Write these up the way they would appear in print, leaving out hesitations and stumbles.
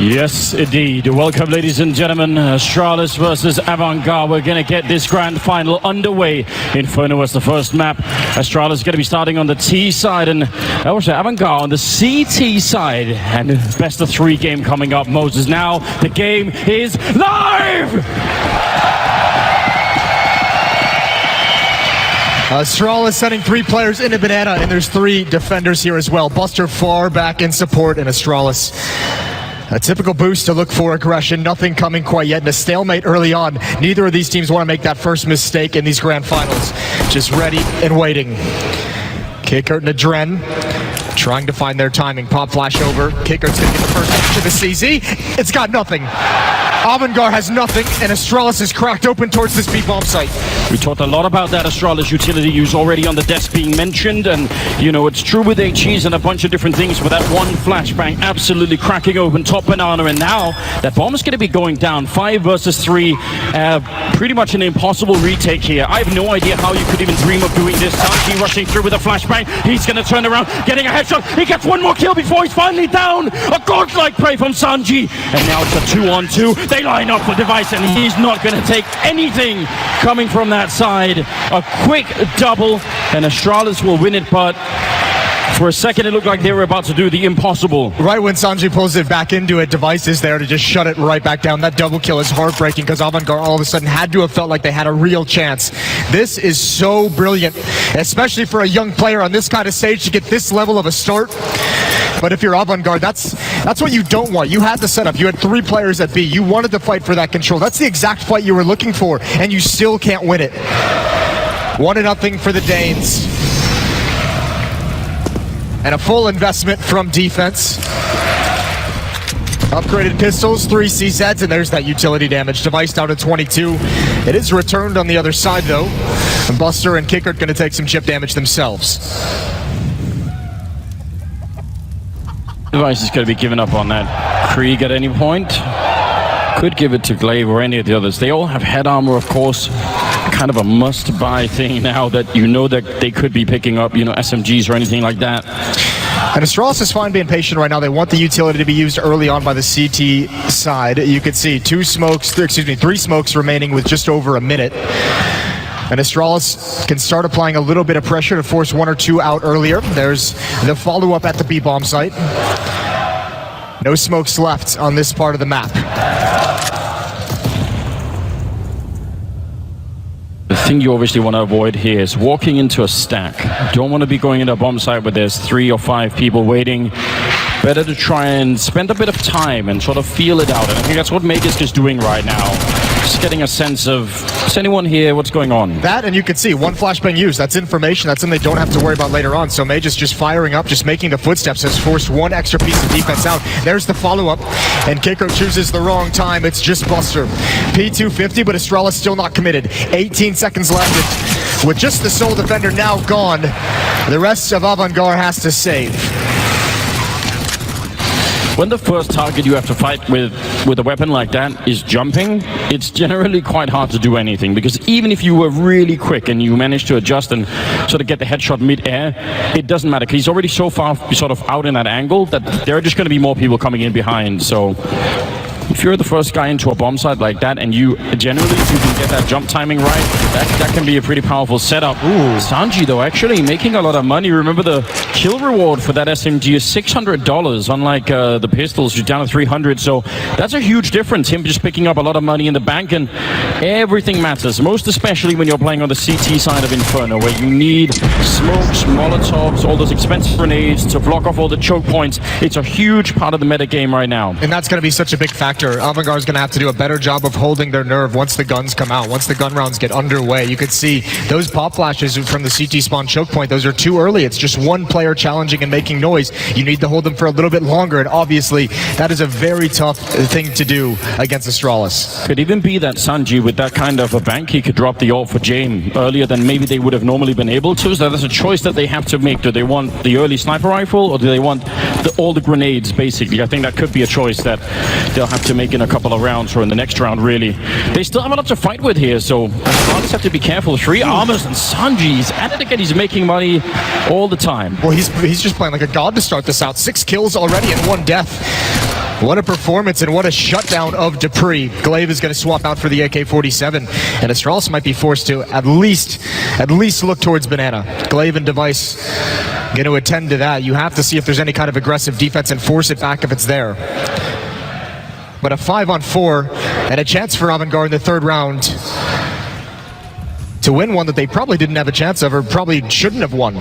Yes, indeed. Welcome, ladies and gentlemen. Astralis versus Avangar. We're going to get this grand final underway. Inferno was the first map. Astralis is going to be starting on the T side, and also Avangar on the CT side. And best of 3 game coming up. Moses, now the game is live! Astralis sending 3 players into Banana, and there's 3 defenders here as well. Buster far back in support, and Astralis. A typical boost to look for aggression, nothing coming quite yet, and a stalemate early on. Neither of these teams want to make that first mistake in these grand finals. Just ready and waiting. K-Kurt and Adren trying to find their timing. Pop flash over. K-Kurt's going to get the first to the CZ. It's got nothing. Avangar has nothing, and Astralis is cracked open towards this B-bomb site. We talked a lot about that Astralis utility use already on the desk being mentioned, and you know, it's true with HEs and a bunch of different things, but that one flashbang absolutely cracking open top Banana, and now that bomb is going to be going down. 5 versus 3, pretty much an impossible retake here. I have no idea how you could even dream of doing this. Sanji rushing through with a flashbang. He's going to turn around, getting a headshot. He gets one more kill before he's finally down. A godlike play from Sanji, and now it's a 2-on-2. They line up for Device, and he's not going to take anything coming from that side. A quick double, and Astralis will win it, but for a second it looked like they were about to do the impossible. Right when Sanji pulls it back into it, Device is there to just shut it right back down. That double kill is heartbreaking because Avangar all of a sudden had to have felt like they had a real chance. This is so brilliant, especially for a young player on this kind of stage to get this level of a start. But if you're Avangar, that's what you don't want. You had the setup. You had 3 players at B. You wanted to fight for that control. That's the exact fight you were looking for, and you still can't win it. 1-0 for the Danes. And a full investment from defense. Upgraded pistols, 3 CZs, and there's that utility damage. Device down to 22. It is returned on the other side, though. And Buster and Kicker are going to take some chip damage themselves. Device is going to be giving up on that. Krieg at any point. Could give it to Glaive or any of the others. They all have head armor, of course. Kind of a must-buy thing now that you know that they could be picking up, you know, SMGs or anything like that. And Astralis is fine being patient right now. They want the utility to be used early on by the CT side. You could see 3 smokes remaining with just over a minute. And Astralis can start applying a little bit of pressure to force 1 or 2 out earlier. There's the follow-up at the B-bomb site. No smokes left on this part of the map. The thing you obviously want to avoid here is walking into a stack. You don't want to be going into a bomb site where there's 3 or 5 people waiting. Better to try and spend a bit of time and sort of feel it out. And I think that's what Magisk is doing right now. Just getting a sense of, is anyone here? What's going on? That, and you can see 1 flashbang used. That's information. That's something they don't have to worry about later on. So Magisk just firing up, just making the footsteps, has forced 1 extra piece of defense out. There's the follow-up, and Kiko chooses the wrong time. It's just Buster. P250, but Astralis still not committed. 18 seconds left. With just the sole defender now gone, the rest of Avangar has to save. When the first target you have to fight with a weapon like that is jumping, it's generally quite hard to do anything, because even if you were really quick and you managed to adjust and sort of get the headshot mid-air, it doesn't matter, because he's already so far sort of out in that angle that there are just going to be more people coming in behind. So if you're the first guy into a bomb site like that, and you generally, if you can get that jump timing right, that can be a pretty powerful setup. Ooh, Sanji though actually making a lot of money. Remember the kill reward for that SMG is $600, unlike the pistols, you're down to 300. So that's a huge difference. Him just picking up a lot of money in the bank, and everything matters. Most especially when you're playing on the CT side of Inferno, where you need smokes, molotovs, all those expensive grenades to block off all the choke points. It's a huge part of the meta game right now. And that's going to be such a big factor. Avangar is going to have to do a better job of holding their nerve once the guns come out, once the gun rounds get underway. You could see those pop flashes from the CT spawn choke point. Those are too early. It's just 1 player challenging and making noise. You need to hold them for a little bit longer, and obviously that is a very tough thing to do against Astralis. Could even be that Sanji, with that kind of a bank, he could drop the ult for Jame earlier than maybe they would have normally been able to. So that's a choice that they have to make. Do they want the early sniper rifle, or do they want all the grenades, basically? I think that could be a choice that they'll have to make in a couple of rounds, or in the next round, really. They still have a lot to fight with here, so Astralis have to be careful. 3 armors, and Sanji's at it again. He's making money all the time. Well, he's just playing like a god to start this out. 6 kills already and 1 death. What a performance and what a shutdown of Dupree. Glaive is going to swap out for the AK-47, and Astralis might be forced to at least look towards Banana. Glaive and Device going to attend to that. You have to see if there's any kind of aggressive defense and force it back if it's there. But a 5-on-4 and a chance for Avangar in the third round to win one that they probably didn't have a chance of, or probably shouldn't have won.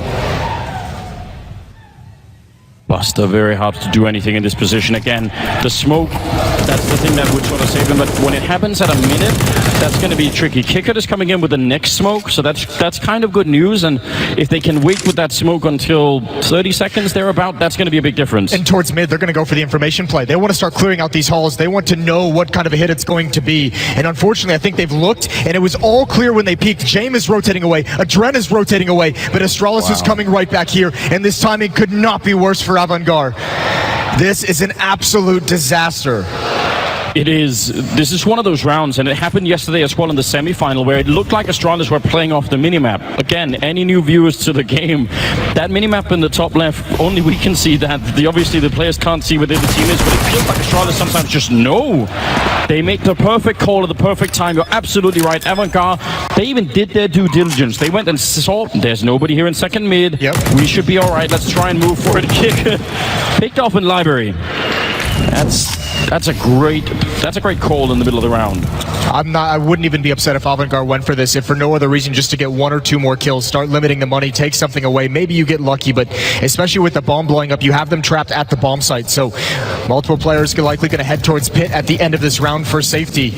Buster, very hard to do anything in this position. Again, the smoke, that's the thing that would sort of save him, but when it happens at a minute, that's going to be tricky. Kicker is coming in with the next smoke, so that's kind of good news, and if they can wait with that smoke until 30 seconds thereabout, that's going to be a big difference. And towards mid, they're going to go for the information play. They want to start clearing out these halls. They want to know what kind of a hit it's going to be, and unfortunately, I think they've looked, and it was all clear when they peeked. James is rotating away, Adren is rotating away, but Astralis is coming right back here, and this timing could not be worse for Avangar. This is an absolute disaster. It is. This is one of those rounds, and it happened yesterday as well in the semi-final, where it looked like Astralis were playing off the minimap. Again, any new viewers to the game, that minimap in the top left, only we can see that. Obviously, the players can't see where the other team is, but it feels like Astralis sometimes just know. They make the perfect call at the perfect time. You're absolutely right. Avangar, they even did their due diligence. They went and saw, there's nobody here in second mid. Yep. We should be all right. Let's try and move for it. Kick picked off in library. That's a great call in the middle of the round. I wouldn't even be upset if Avangar went for this, if for no other reason just to get 1 or 2 more kills, start limiting the money, take something away. Maybe you get lucky, but especially with the bomb blowing up, you have them trapped at the bomb site. So multiple players are likely going to head towards pit at the end of this round for safety.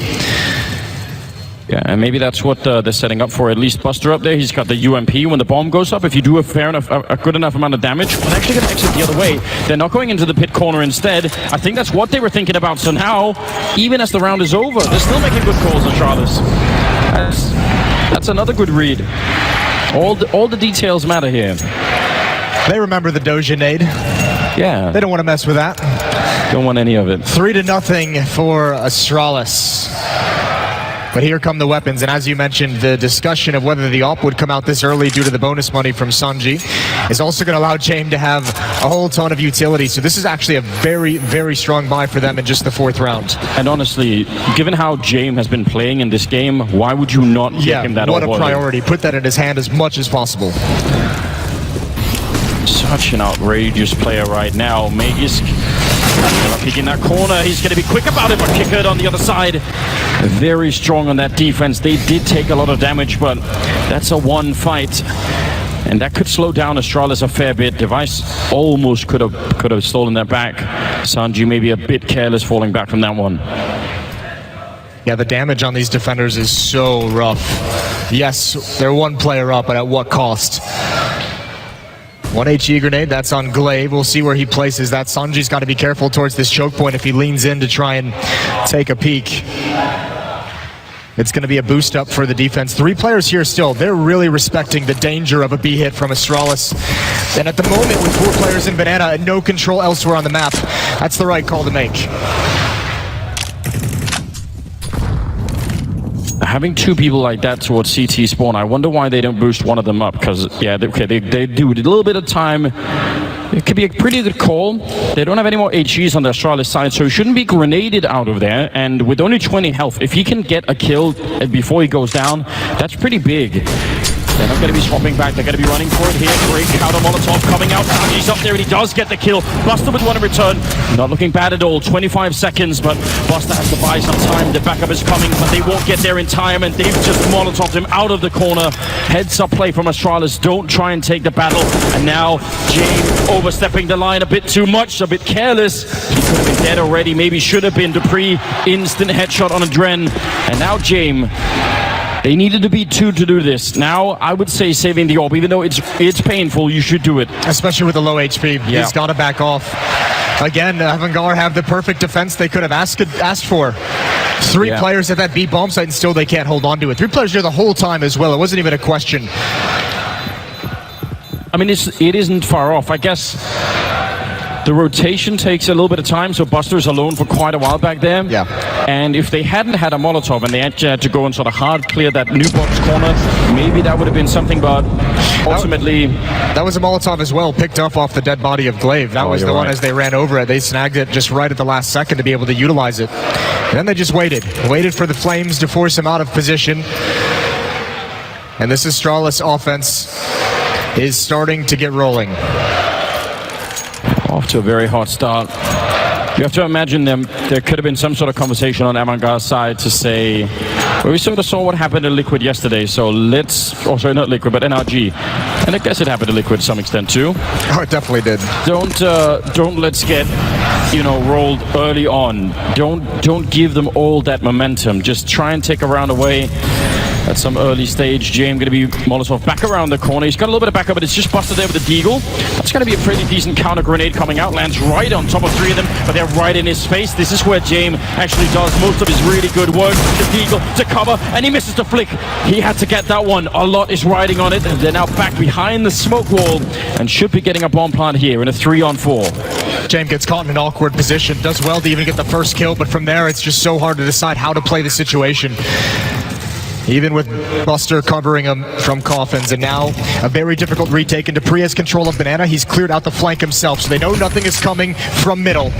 Yeah, and maybe that's what they're setting up for. At least Buster up there, he's got the UMP. When the bomb goes up, if you do a good enough amount of damage, they're actually going to exit the other way. They're not going into the pit corner instead. I think that's what they were thinking about. So now, even as the round is over, they're still making good calls on Astralis. That's another good read. All the details matter here. They remember the Doja nade. Yeah. They don't want to mess with that. Don't want any of it. 3-0 for Astralis. But here come the weapons, and as you mentioned, the discussion of whether the op would come out this early due to the bonus money from Sanji is also going to allow James to have a whole ton of utility. So this is actually a very, very strong buy for them in just the 4th round. And honestly, given how James has been playing in this game, why would you not give him that? What a priority. Put that in his hand as much as possible. Such an outrageous player right now. Magisk peeking that corner. He's going to be quick about it, but Kicker on the other side. Very strong on that defense. They did take a lot of damage, but that's a 1 fight. And that could slow down Astralis a fair bit. Device almost could have stolen that back. Sanji maybe a bit careless falling back from that one. Yeah, the damage on these defenders is so rough. Yes, they're 1 player up, but at what cost? 1 HE grenade, that's on Glaive. We'll see where he places that. Sanji's got to be careful towards this choke point if he leans in to try and take a peek. It's going to be a boost up for the defense. 3 players here still. They're really respecting the danger of a B hit from Astralis. And at the moment, with 4 players in Banana and no control elsewhere on the map, that's the right call to make. Having 2 people like that towards CT spawn, I wonder why they don't boost one of them up, because, yeah, they do a little bit of time. It could be a pretty good call. They don't have any more HEs on the Astralis side, so he shouldn't be grenaded out of there, and with only 20 health, if he can get a kill before he goes down, that's pretty big. They're not going to be swapping back. They're going to be running for it here. Great counter Molotov coming out. He's up there and he does get the kill. Buster with one in return. Not looking bad at all. 25 seconds, but Buster has to buy some time. The backup is coming, but they won't get there in time, and they've just Molotoved him out of the corner. Heads up play from Astralis. Don't try and take the battle. And now James overstepping the line a bit too much, a bit careless. He could have been dead already. Maybe should have been. Dupree, instant headshot on Adren. And now James. They needed to be 2 to do this. Now, I would say saving the orb, even though it's painful, you should do it. Especially with the low HP. Yeah. He's got to back off. Again, Avangar have the perfect defense they could have asked for. 3 players at that B bomb site, and still they can't hold on to it. 3 players here the whole time as well. It wasn't even a question. I mean, it isn't far off. I guess The rotation takes a little bit of time, so Buster's alone for quite a while back there. Yeah. And if they hadn't had a Molotov and they actually had to go and sort of hard clear that new box corner, maybe that would have been something, but ultimately... That was a Molotov as well, picked up off the dead body of Glaive. That was the one as they ran over it. They snagged it just right at the last second to be able to utilize it. And then they just waited for the Flames to force him out of position. And this Astralis offense is starting to get rolling. Off to a very hot start. You have to imagine there could have been some sort of conversation on Avangar's side to say, well, we sort of saw what happened to Liquid yesterday, so let's, oh sorry, not Liquid, but NRG. And I guess it happened to Liquid to some extent too. Oh, it definitely did. Don't let's get, rolled early on. Don't give them all that momentum. Just try and take a round away. At some early stage, James going to be Molotov back around the corner. He's got a little bit of backup, but it's just busted there with the Deagle. That's going to be a pretty decent counter grenade coming out. Lands right on top of three of them, but they're right in his face. This is where James actually does most of his really good work. The Deagle to cover, and he misses the flick. He had to get that one. A lot is riding on it, and they're now back behind the smoke wall and should be getting a bomb plant here in a 3-on-4. James gets caught in an awkward position. Does well to even get the first kill, but from there, it's just so hard to decide how to play the situation. Even with Buster covering him from coffins, and now a very difficult retake, and Dupree has control of Banana. He's cleared out the flank himself, so they know nothing is coming from middle.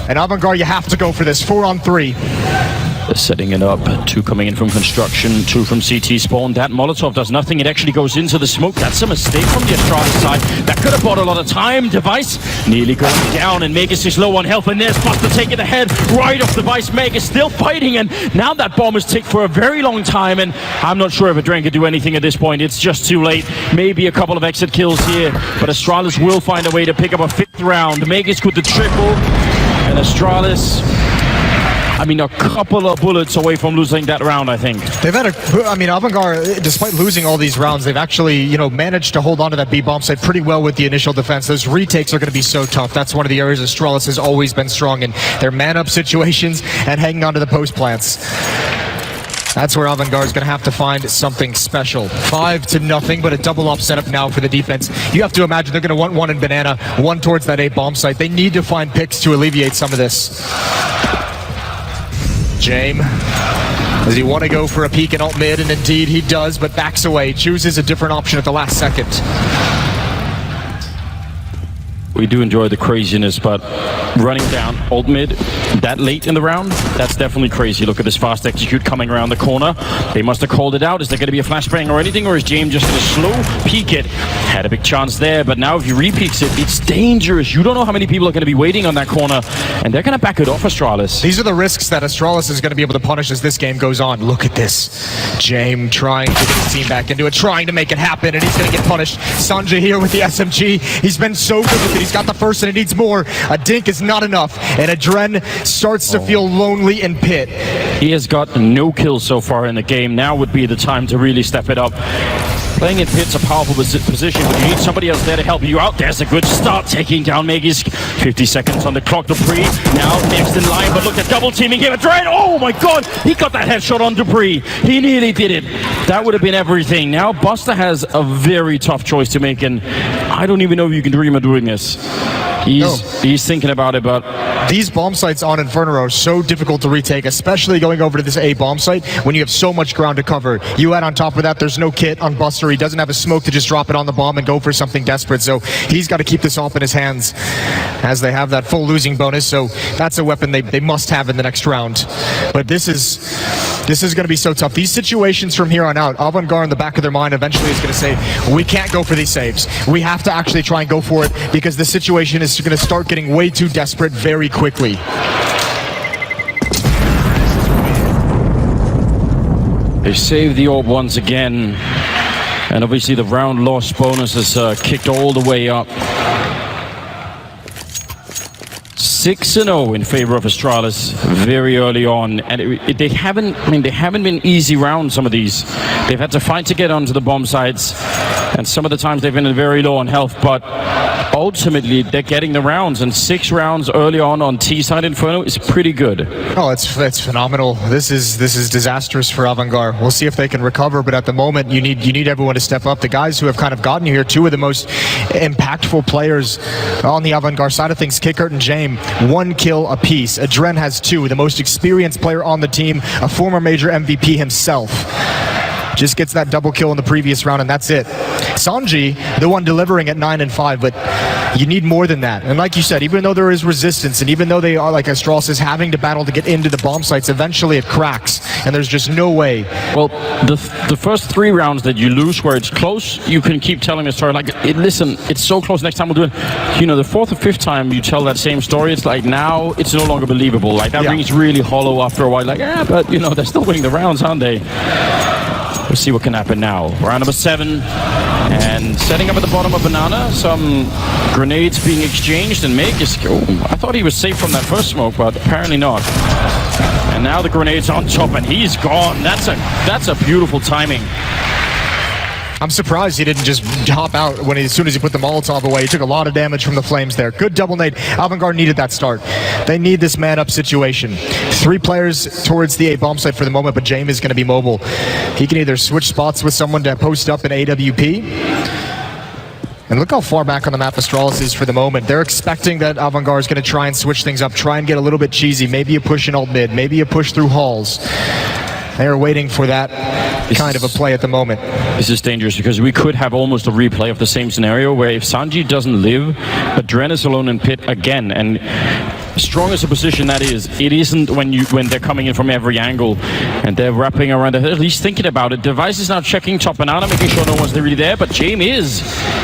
And Avangar, you have to go for this. 4-on-3. They're setting it up. 2 coming in from construction, 2 from CT spawn. That Molotov does nothing. It actually goes into the smoke. That's a mistake from the Astralis side. That could have bought a lot of time. Device nearly going down, and Magus is low on health, and there's Buster taking the head right off Device. Magus still fighting, and now that bomb is ticked for a very long time, and I'm not sure if Adren could do anything at this point. It's just too late. Maybe a couple of exit kills here, but Astralis will find a way to pick up a 5th round. Magus with the triple, and Astralis, a couple of bullets away from losing that round, I think. They've had Avangar, despite losing all these rounds, they've actually, managed to hold on to that B bomb site pretty well with the initial defense. Those retakes are going to be so tough. That's one of the areas Astralis has always been strong in. Their man-up situations and hanging on to the post plants. That's where Avangar is going to have to find something special. 5-0, but a double up setup now for the defense. You have to imagine they're going to want one in Banana, one towards that A bomb site. They need to find picks to alleviate some of this. James, does he want to go for a peek in alt mid? And indeed he does, but backs away, chooses a different option at the last second. We do enjoy the craziness, but running down alt mid that late in the round, that's definitely crazy. Look at this fast execute coming around the corner. They must have called it out. Is there going to be a flashbang or anything, or is James just going to slow peek it? Had a big chance there, but now if he repeats it, it's dangerous. You don't know how many people are going to be waiting on that corner, and they're going to back it off Astralis. These are the risks that Astralis is going to be able to punish as this game goes on. Look at this. James trying to get his team back into it, trying to make it happen, and he's going to get punished. Sanjay here with the SMG. He's been so good with it. He's got the first, and it needs more. A dink is not enough, and Adren starts to feel lonely in pit. He has got no kills so far in the game. Now would be the time to really step it up. Playing in pit's a powerful position, but you need somebody else there to help you out. There's a good start, taking down Magus. 50 seconds on the clock. Dupree now next in line, but look at double teaming here. Adren, oh my god, he got that headshot on Dupree. He nearly did it. That would have been everything. Now Buster has a very tough choice to make, and I don't even know if you can dream of doing this. He's thinking about it, but these bomb sites on Inferno are so difficult to retake, especially going over to this A bomb site when you have so much ground to cover. You add on top of that, there's no kit on Buster. He doesn't have a smoke to just drop it on the bomb and go for something desperate. So he's got to keep this off in his hands as they have that full losing bonus. So that's a weapon they must have in the next round. But this is going to be so tough. These situations from here on out, Avangar in the back of their mind eventually is going to say, we can't go for these saves. We have to actually try and go for it because the situation is going to start getting way too desperate very quickly. They saved the orb once again, and obviously the round loss bonus is kicked all the way up. 6-0 in favor of Astralis very early on, and they haven't been easy rounds. Some of these, they've had to fight to get onto the bomb sites, and some of the times they've been very low on health. But ultimately, they're getting the rounds, and 6 rounds early on T side Inferno is pretty good. Oh, it's phenomenal. This is disastrous for Avangar. We'll see if they can recover, but at the moment, you need everyone to step up. The guys who have kind of gotten here, 2 of the most impactful players on the Avangar side of things, Kickert and James, 1 kill apiece. Adren has 2, the most experienced player on the team, a former major MVP himself. Just gets that double kill in the previous round, and that's it. Sanji, the one delivering at 9 and 5, but you need more than that. And like you said, even though there is resistance, and even though they are, like Astralis is having to battle to get into the bomb sites, eventually it cracks, and there's just no way. Well, the first 3 rounds that you lose where it's close, you can keep telling a story like, listen, it's so close, next time we'll do it. You know, the 4th or 5th time you tell that same story, it's like, now it's no longer believable. Like, that rings really hollow after a while. Like, yeah, but, you know, they're still winning the rounds, aren't they? Let's see what can happen now. Round number 7, and setting up at the bottom of Banana, some grenades being exchanged, and Meg is... Oh, I thought he was safe from that first smoke, but apparently not. And now the grenade's on top, and he's gone. That's a beautiful timing. I'm surprised he didn't just hop out as soon as he put the Molotov away. He took a lot of damage from the flames there. Good double nade. Avangar needed that start. They need this man-up situation. 3 players towards the A bomb site for the moment, but James is going to be mobile. He can either switch spots with someone to post up in AWP. And look how far back on the map Astralis is for the moment. They're expecting that Avangar is going to try and switch things up, try and get a little bit cheesy. Maybe a push in alt mid, maybe a push through halls. They are waiting for that kind of a play at the moment. This is dangerous because we could have almost a replay of the same scenario where if Sanji doesn't live, Adren is alone in pit again. And strong as a position that is, it isn't when they're coming in from every angle and they're wrapping around, at least thinking about it. Device is now checking top banana, making sure no one's really there, but James is,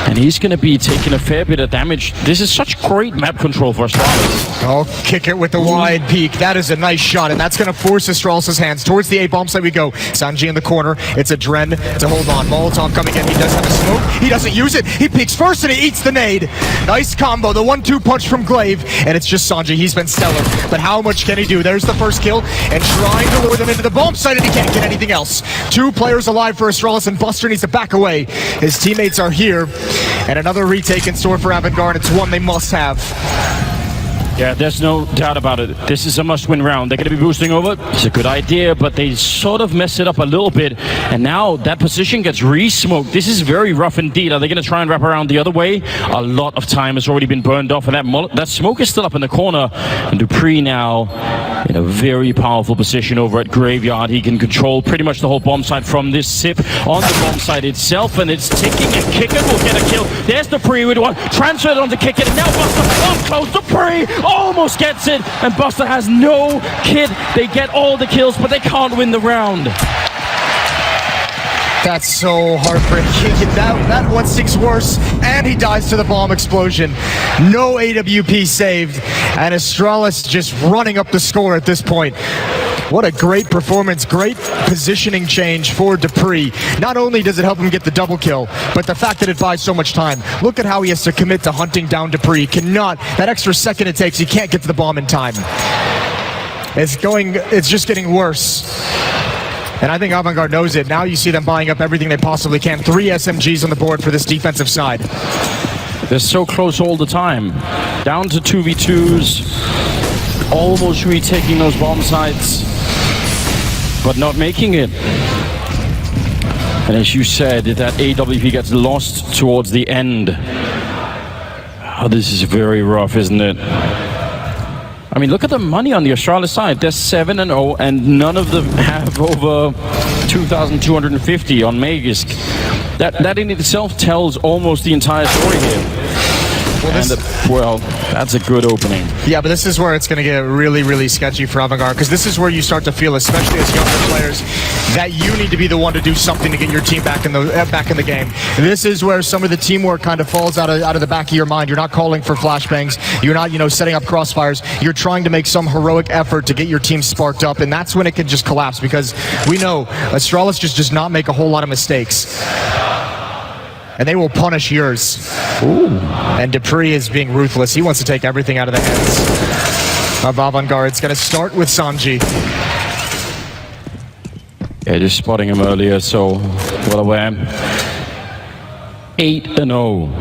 and he's going to be taking a fair bit of damage. This is such great map control for Astralis. Oh, kick it with the wide peak. That is a nice shot, and that's going to force Astralis' hands. Towards the A bomb site we go. Sanji in the corner. It's a Dren to hold on. Molotov coming in. He does have a smoke. He doesn't use it. He peeks first and he eats the nade. Nice combo. The 1-2 punch from Glaive, and it's just Sanji. He's been stellar, but how much can he do? There's the first kill, and trying to lure them into the bomb site, and he can't get anything else. 2 players alive for Astralis, and Buster needs to back away. His teammates are here, and another retake in store for Avangar, and it's one they must have. Yeah, there's no doubt about it. This is a must-win round. They're going to be boosting over. It's a good idea, but they sort of mess it up a little bit. And now that position gets re-smoked. This is very rough indeed. Are they going to try and wrap around the other way? A lot of time has already been burned off, and that smoke is still up in the corner. And Dupree now in a very powerful position over at Graveyard. He can control pretty much the whole bomb site from this sip on the bomb site itself, and it's ticking, and Kickert will get a kill. There's Dupree with one. Transferred onto Kickert, and now Buster up close. Dupree almost gets it, and Buster has no kit. They get all the kills, but they can't win the round. That's so heartbreaking. That one stinks worse, and he dies to the bomb explosion. No AWP saved, and Astralis just running up the score at this point. What a great performance, great positioning change for Dupree. Not only does it help him get the double kill, but the fact that it buys so much time. Look at how he has to commit to hunting down Dupree. He cannot, that extra second it takes, he can't get to the bomb in time. It's just getting worse. And I think Avangar knows it. Now you see them buying up everything they possibly can. 3 SMGs on the board for this defensive side. They're so close all the time. Down to 2v2s. Almost retaking those bomb sites, but not making it. And as you said, that AWP gets lost towards the end. Oh, this is very rough, isn't it? I mean, look at the money on the Astralis side. They're 7-0, and none of them have over 2,250 on Magisk. That in itself tells almost the entire story here. Well, that's a good opening. Yeah, but this is where it's going to get really, really sketchy for Avangar, because this is where you start to feel, especially as younger players, that you need to be the one to do something to get your team back in the game. This is where some of the teamwork kind of falls out of the back of your mind. You're not calling for flashbangs. You're not, setting up crossfires. You're trying to make some heroic effort to get your team sparked up, and that's when it can just collapse, because we know Astralis just does not make a whole lot of mistakes. And they will punish yours. Ooh. And Dupree is being ruthless. He wants to take everything out of the hands. of Avangar. It's going to start with Sanji. Yeah, just spotting him earlier, so well aware. 8-0.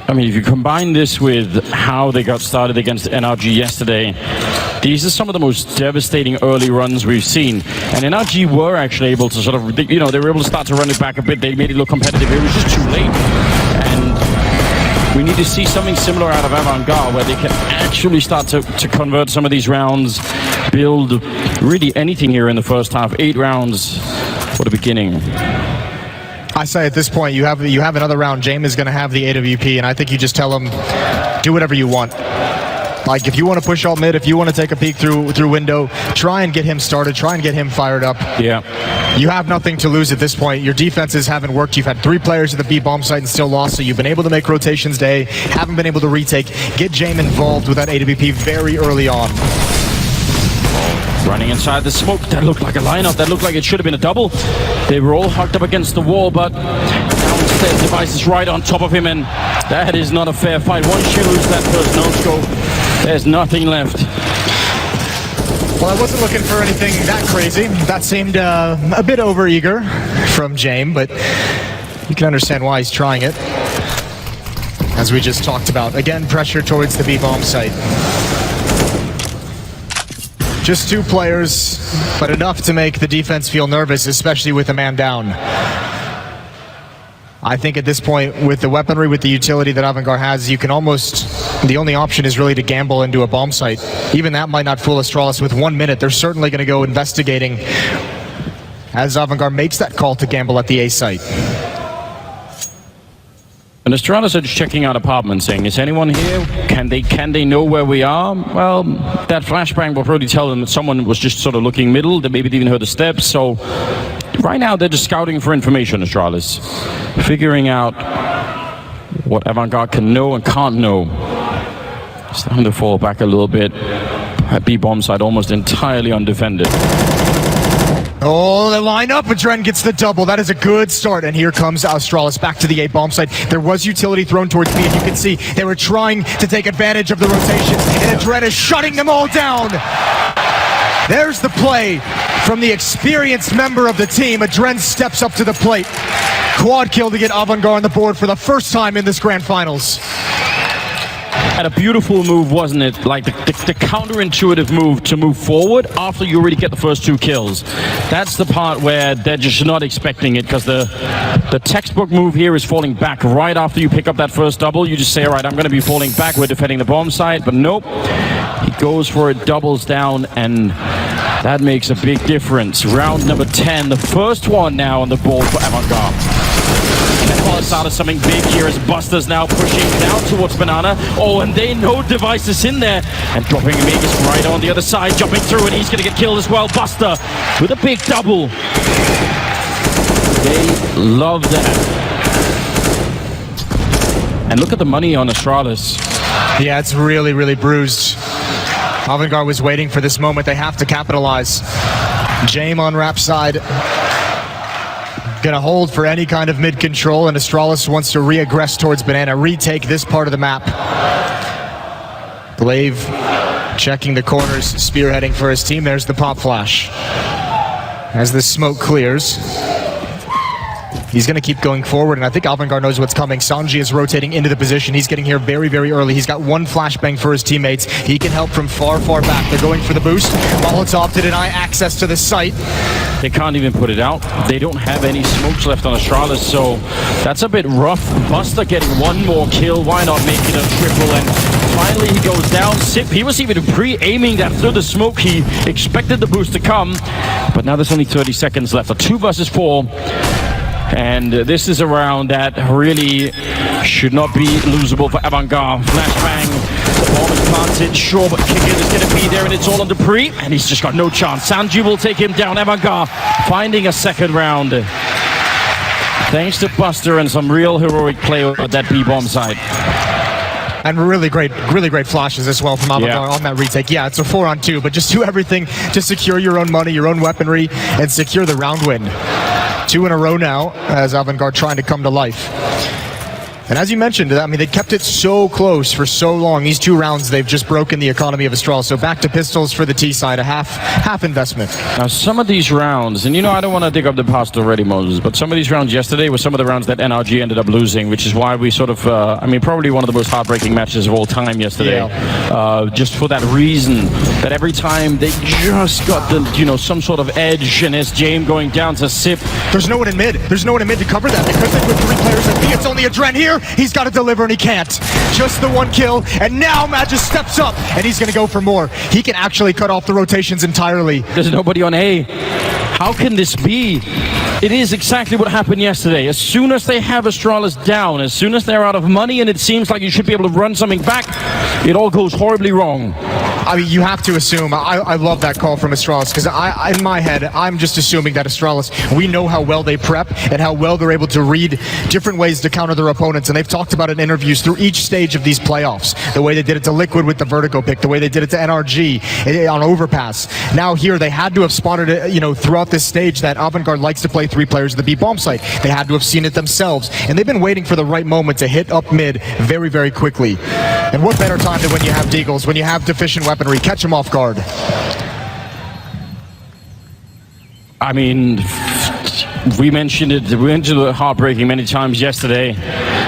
I mean, if you combine this with how they got started against NRG yesterday, these are some of the most devastating early runs we've seen. And NRG were actually able to sort of, you know, they were able to start to run it back a bit. They made it look competitive. It was just too late. And we need to see something similar out of Avangar, where they can actually start to convert some of these rounds, build really anything here in the first half. 8 rounds for the beginning. I say at this point, you have another round. James is going to have the AWP, and I think you just tell him, do whatever you want. Like, if you want to push alt mid, if you want to take a peek through window, try and get him started, try and get him fired up. Yeah. You have nothing to lose at this point. Your defenses haven't worked. You've had 3 players at the B bomb site and still lost, so you've been able to make rotations day, haven't been able to retake. Get James involved with that AWP very early on. Running inside the smoke, that looked like a lineup, that looked like it should have been a double. They were all hugged up against the wall, but now instead Device is right on top of him, and that is not a fair fight. Once you lose that first no-scope, there's nothing left. Well, I wasn't looking for anything that crazy. That seemed a bit over-eager from James, but you can understand why he's trying it. As we just talked about. Again, pressure towards the B-bomb site. Just 2 players, but enough to make the defense feel nervous, especially with a man down. I think at this point, with the weaponry, with the utility that Avangar has, you can almost... The only option is really to gamble into a bomb site. Even that might not fool Astralis. With 1 minute, they're certainly going to go investigating as Avangar makes that call to gamble at the A site. And Astralis are just checking out apartments, saying, is anyone here? Can they know where we are? Well, that flashbang will probably tell them that someone was just sort of looking middle, that maybe they even heard the steps. So right now they're just scouting for information, Astralis. Figuring out what Avangar can know and can't know. Starting to fall back a little bit. At B-bomb side almost entirely undefended. Oh, they line up, and Dren gets the double. That is a good start, and here comes Astralis back to the A bomb site. There was utility thrown towards B, and you can see they were trying to take advantage of the rotations, and Dren is shutting them all down. There's the play from the experienced member of the team. Dren steps up to the plate. Quad kill to get Avangar on the board for the first time in this Grand Finals. And a beautiful move, wasn't it? Like the counterintuitive move to move forward after you already get the first 2 kills. That's the part where they're just not expecting it, because the textbook move here is falling back right after you pick up that first double. You just say, all right, I'm going to be falling back. We're defending the bomb site. But nope. He goes for it, doubles down, and that makes a big difference. Round number 10, the first one now on the board for Avangar. Out of something big here as Buster's now pushing down towards Banana. Oh, and they know Device is in there. And dropping Magus right on the other side, jumping through, and he's going to get killed as well. Buster with a big double. They love that. And look at the money on Astralis. Yeah, it's really, really bruised. Avangar was waiting for this moment. They have to capitalize. James on Rap's side. Gonna hold for any kind of mid control, and Astralis wants to re-aggress towards Banana, retake this part of the map. Glaive checking the corners, spearheading for his team. There's the pop flash. As the smoke clears, he's going to keep going forward, and I think Avangar knows what's coming. Sanji is rotating into the position. He's getting here very, very early. He's got 1 flashbang for his teammates. He can help from far, far back. They're going for the boost. Molotov to deny access to the site. They can't even put it out. They don't have any smokes left on Astralis, so that's a bit rough. Buster getting 1 more kill. Why not make it a triple? And finally he goes down. Sip, he was even pre-aiming that through the smoke. He expected the boost to come, but now there's only 30 seconds left. A 2 versus 4. And this is a round that really should not be losable for Avangar. Flashbang, the bomb is planted, sure, but Kicker is going to be there, and it's all on Dupree, and he's just got no chance. Sanji will take him down. Avangar finding a second round. Thanks to Buster and some real heroic play at that B-bomb side. And really great flashes as well from Avangar on that retake. Yeah, it's a 4-on-2, but just do everything to secure your own money, your own weaponry, and secure the round win. 2 in a row now, as Avangar trying to come to life. And as you mentioned, I mean, they kept it so close for so long. These 2 rounds, they've just broken the economy of Astralis. So back to pistols for the T side, a half investment. Now, some of these rounds, and I don't want to dig up the past already, Moses, but some of these rounds yesterday were some of the rounds that NRG ended up losing, which is why we sort of, probably one of the most heartbreaking matches of all time yesterday. Yeah. Just for that reason, that every time they just got the, some sort of edge, and as James going down to sip. There's no one in mid. There's no one in mid to cover that because they put 3 players at B. It's only Adren here. He's got to deliver and he can't. Just the 1 kill, and now Magis steps up and he's going to go for more. He can actually cut off the rotations entirely. There's nobody on A. How can this be? It is exactly what happened yesterday. As soon as they have Astralis down, as soon as they're out of money and it seems like you should be able to run something back, it all goes horribly wrong. I mean, you have to assume. I love that call from Astralis because in my head, I'm just assuming that Astralis, we know how well they prep and how well they're able to read different ways to counter their opponents. And they've talked about it in interviews through each stage of these playoffs. The way they did it to Liquid with the Vertigo pick, the way they did it to NRG on Overpass. Now here, they had to have spotted it, throughout this stage that Avangar likes to play 3 players at the B bomb site. They had to have seen it themselves. And they've been waiting for the right moment to hit up mid very, very quickly. And what better time than when you have Deagles, when you have deficient weaponry, catch them off guard. I mean, we mentioned it heartbreaking many times yesterday.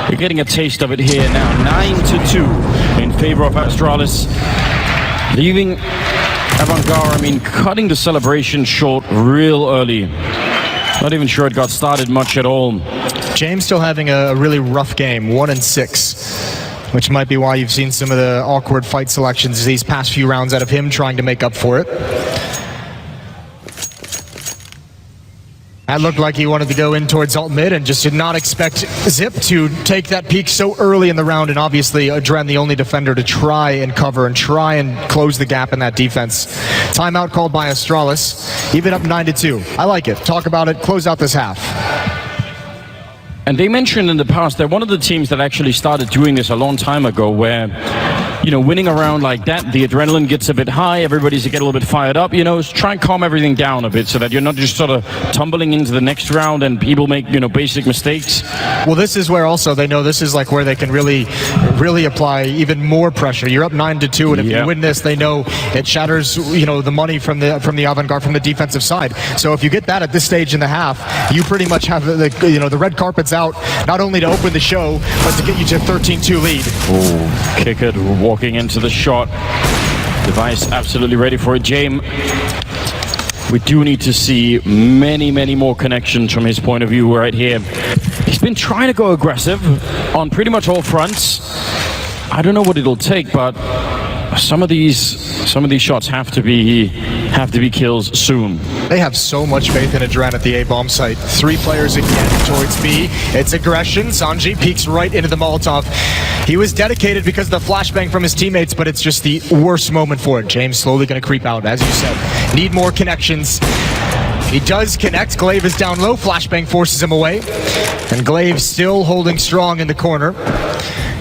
We're getting a taste of it here now. 9-2 in favor of Astralis. Leaving Avangar, cutting the celebration short real early. Not even sure it got started much at all. James still having a really rough game, 1-6. Which might be why you've seen some of the awkward fight selections these past few rounds out of him trying to make up for it. That looked like he wanted to go in towards alt mid and just did not expect Zip to take that peak so early in the round, and obviously Adren the only defender to try and cover and try and close the gap in that defense. Timeout called by Astralis, even up 9-2. I like it. Talk about it, close out this half. And they mentioned in the past that one of the teams that actually started doing this a long time ago, where, winning a round like that, the adrenaline gets a bit high, everybody's get a little bit fired up, try and calm everything down a bit so that you're not just sort of tumbling into the next round and people make, basic mistakes. Well, this is where also they know this is like where they can really apply even more pressure. You're up 9-2, and if you win this, they know it shatters, the money from the Avangar, from the defensive side. So if you get that at this stage in the half, you pretty much have the red carpet's out, not only to open the show, but to get you to a 13-2 lead. Oh, kick it, walking into the shot. Device absolutely ready for it. James, we do need to see many, many more connections from his point of view right here. He's been trying to go aggressive on pretty much all fronts. I don't know what it'll take, but some of these shots have to be kills soon. They have so much faith in Adren at the A bomb site. 3 players again towards B. It's aggression. Sanji peeks right into the Molotov. He was dedicated because of the flashbang from his teammates, but it's just the worst moment for it. James slowly going to creep out, as you said. Need more connections. He does connect. Glaive is down low. Flashbang forces him away. And Glaive still holding strong in the corner.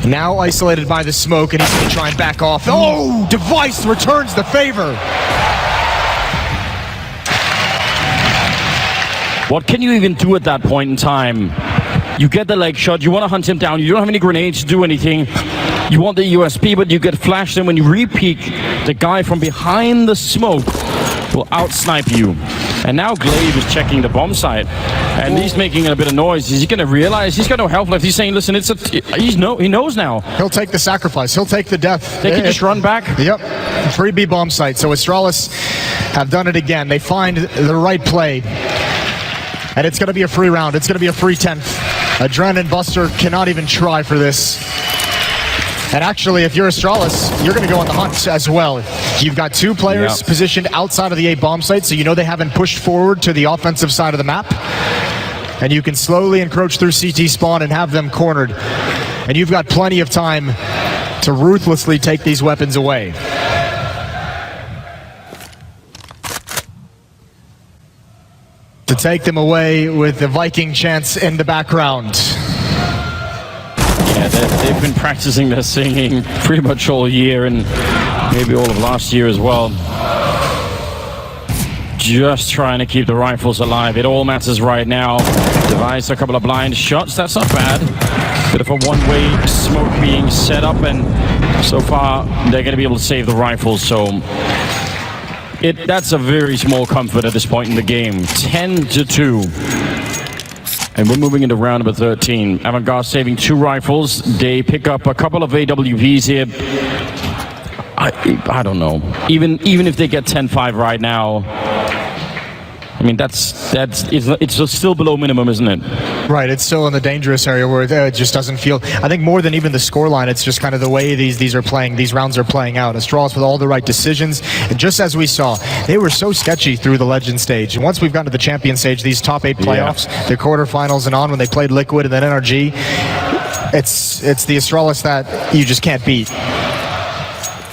Now isolated by the smoke, and he's going to try and back off. Oh, Device returns the favor. What can you even do at that point in time? You get the leg shot, you want to hunt him down, you don't have any grenades to do anything. You want the USP, but you get flashed, and when you re-peek, the guy from behind the smoke will out-snipe you. And now Glaive is checking the bomb site, and he's making a bit of noise. Is he going to realize he's got no health left? He's saying, listen, he knows now. He'll take the sacrifice. He'll take the death. They can just run back. Yep. Free B bomb site. So Astralis have done it again. They find the right play. And it's going to be a free round. It's going to be a free 10th. Adren and Buster cannot even try for this. And actually, if you're Astralis, you're going to go on the hunt as well. You've got 2 players positioned outside of the A bomb site, so you know they haven't pushed forward to the offensive side of the map. And you can slowly encroach through CT spawn and have them cornered. And you've got plenty of time to ruthlessly take these weapons away. To take them away with the Viking chants in the background. Yeah, they've been practicing their singing pretty much all year, and maybe all of last year as well. just trying to keep the rifles alive. It all matters right now. Device a couple of blind shots. That's not bad. Bit of a one-way smoke being set up, and so far they're going to be able to save the rifles. So that's a very small comfort at this point in the game. 10-2. And we're moving into round number 13. Avangar saving 2 rifles. They pick up a couple of AWPs here. I don't know. Even if they get 10-5 right now, I mean, it's still below minimum, isn't it? Right, it's still in the dangerous area where it just doesn't feel. I think more than even the scoreline, it's just kind of the way these rounds are playing out. Astralis with all the right decisions, and just as we saw, they were so sketchy through the legend stage. And once we've gotten to the champion stage, these top 8 playoffs, the quarterfinals and on, when they played Liquid and then NRG, it's the Astralis that you just can't beat.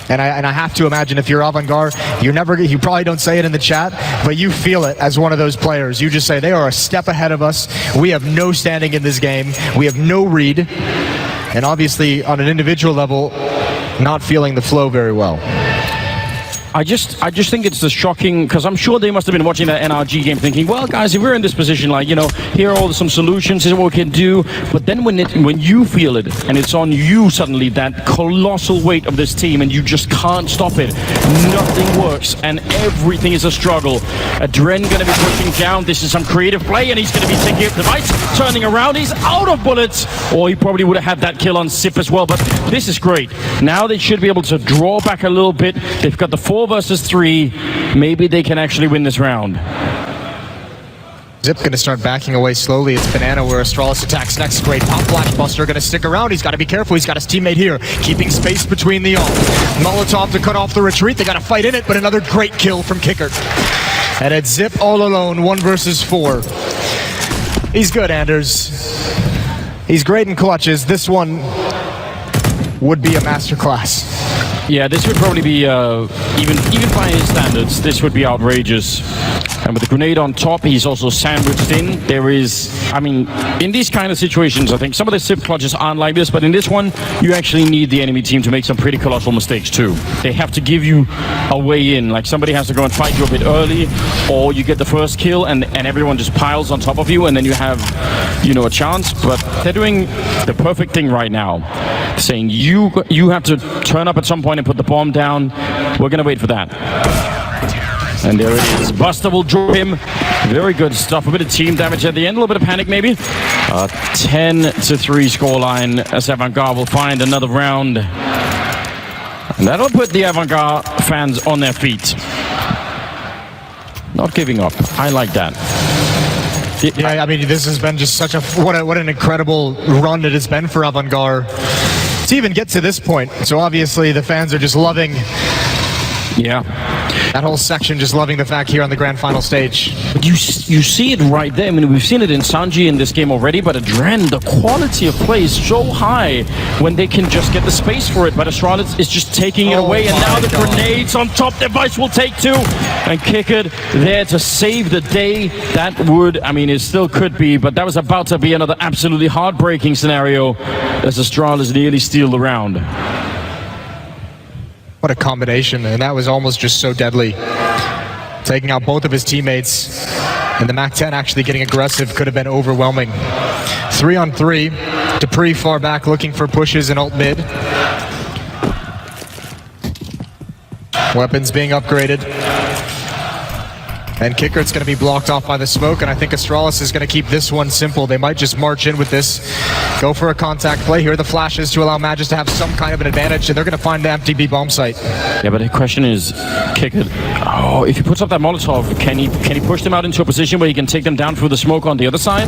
And I have to imagine if you're Avangar, you probably don't say it in the chat, but you feel it as one of those players. You just say, they are a step ahead of us. We have no standing in this game. We have no read. And obviously, on an individual level, not feeling the flow very well. I just think it's the shocking, because I'm sure they must have been watching that NRG game thinking, well, guys, if we're in this position, like, you know, here are all some solutions, here's what we can do. But then when you feel it, and it's on you suddenly, that colossal weight of this team, and you just can't stop it. Nothing works, and everything is a struggle. Adren going to be pushing down. This is some creative play, and he's going to be taking up the device, turning around. He's out of bullets, or he probably would have had that kill on Sip as well. But this is great. Now they should be able to draw back a little bit. They've got the 4 versus 3. Maybe they can actually win this round. Zip going to start backing away slowly. It's Banana where Astralis attacks next. Great pop flash. Buster going to stick around. He's got to be careful. He's got his teammate here, keeping space between the ult. Molotov to cut off the retreat. They got to fight in it, but another great kill from Kicker. And it's Zip all alone, 1 versus 4. He's good, Anders. He's great in clutches. This one would be a masterclass. Yeah, this would probably be, even by his standards, this would be outrageous. And with the grenade on top, he's also sandwiched in. There is, I mean, in these kind of situations, I think some of the Sip clutches aren't like this, but in this one, you actually need the enemy team to make some pretty colossal mistakes too. They have to give you a way in, like somebody has to go and fight you a bit early, or you get the first kill and everyone just piles on top of you, and then you have, you know, a chance. But they're doing the perfect thing right now, saying you have to turn up at some point and put the bomb down. We're gonna wait for that. And there it is. Buster will drop him. Very good stuff. A bit of team damage at the end. A little bit of panic maybe. 10-3 scoreline as Avangar will find another round. And that'll put the Avangar fans on their feet. Not giving up. I like that. Yeah, I mean, this has been just such a what an incredible run it has been for Avangar to even get to this point. So obviously the fans are just loving. Yeah. That whole section just loving the fact here on the grand final stage. But you see it right there. I mean, we've seen it in Sanji in this game already, but Adren, the quality of play is so high when they can just get the space for it. But Astralis is just taking it away, and now the grenades on top. Device will take 2 and kick it there to save the day. That would, I mean, it still could be, but that was about to be another absolutely heartbreaking scenario as Astralis nearly steal the round. What a combination, and that was almost just so deadly. Taking out both of his teammates, and the MAC-10 actually getting aggressive could have been overwhelming. 3-on-3, Dupree far back looking for pushes in ult mid. Weapons being upgraded. And Kickert's going to be blocked off by the smoke, and I think Astralis is going to keep this one simple. They might just march in with this, go for a contact play. Here are the flashes to allow Magis to have some kind of an advantage, and they're going to find the empty B bomb site. Yeah, but the question is, Kickert, if he puts up that Molotov, can he push them out into a position where he can take them down through the smoke on the other side?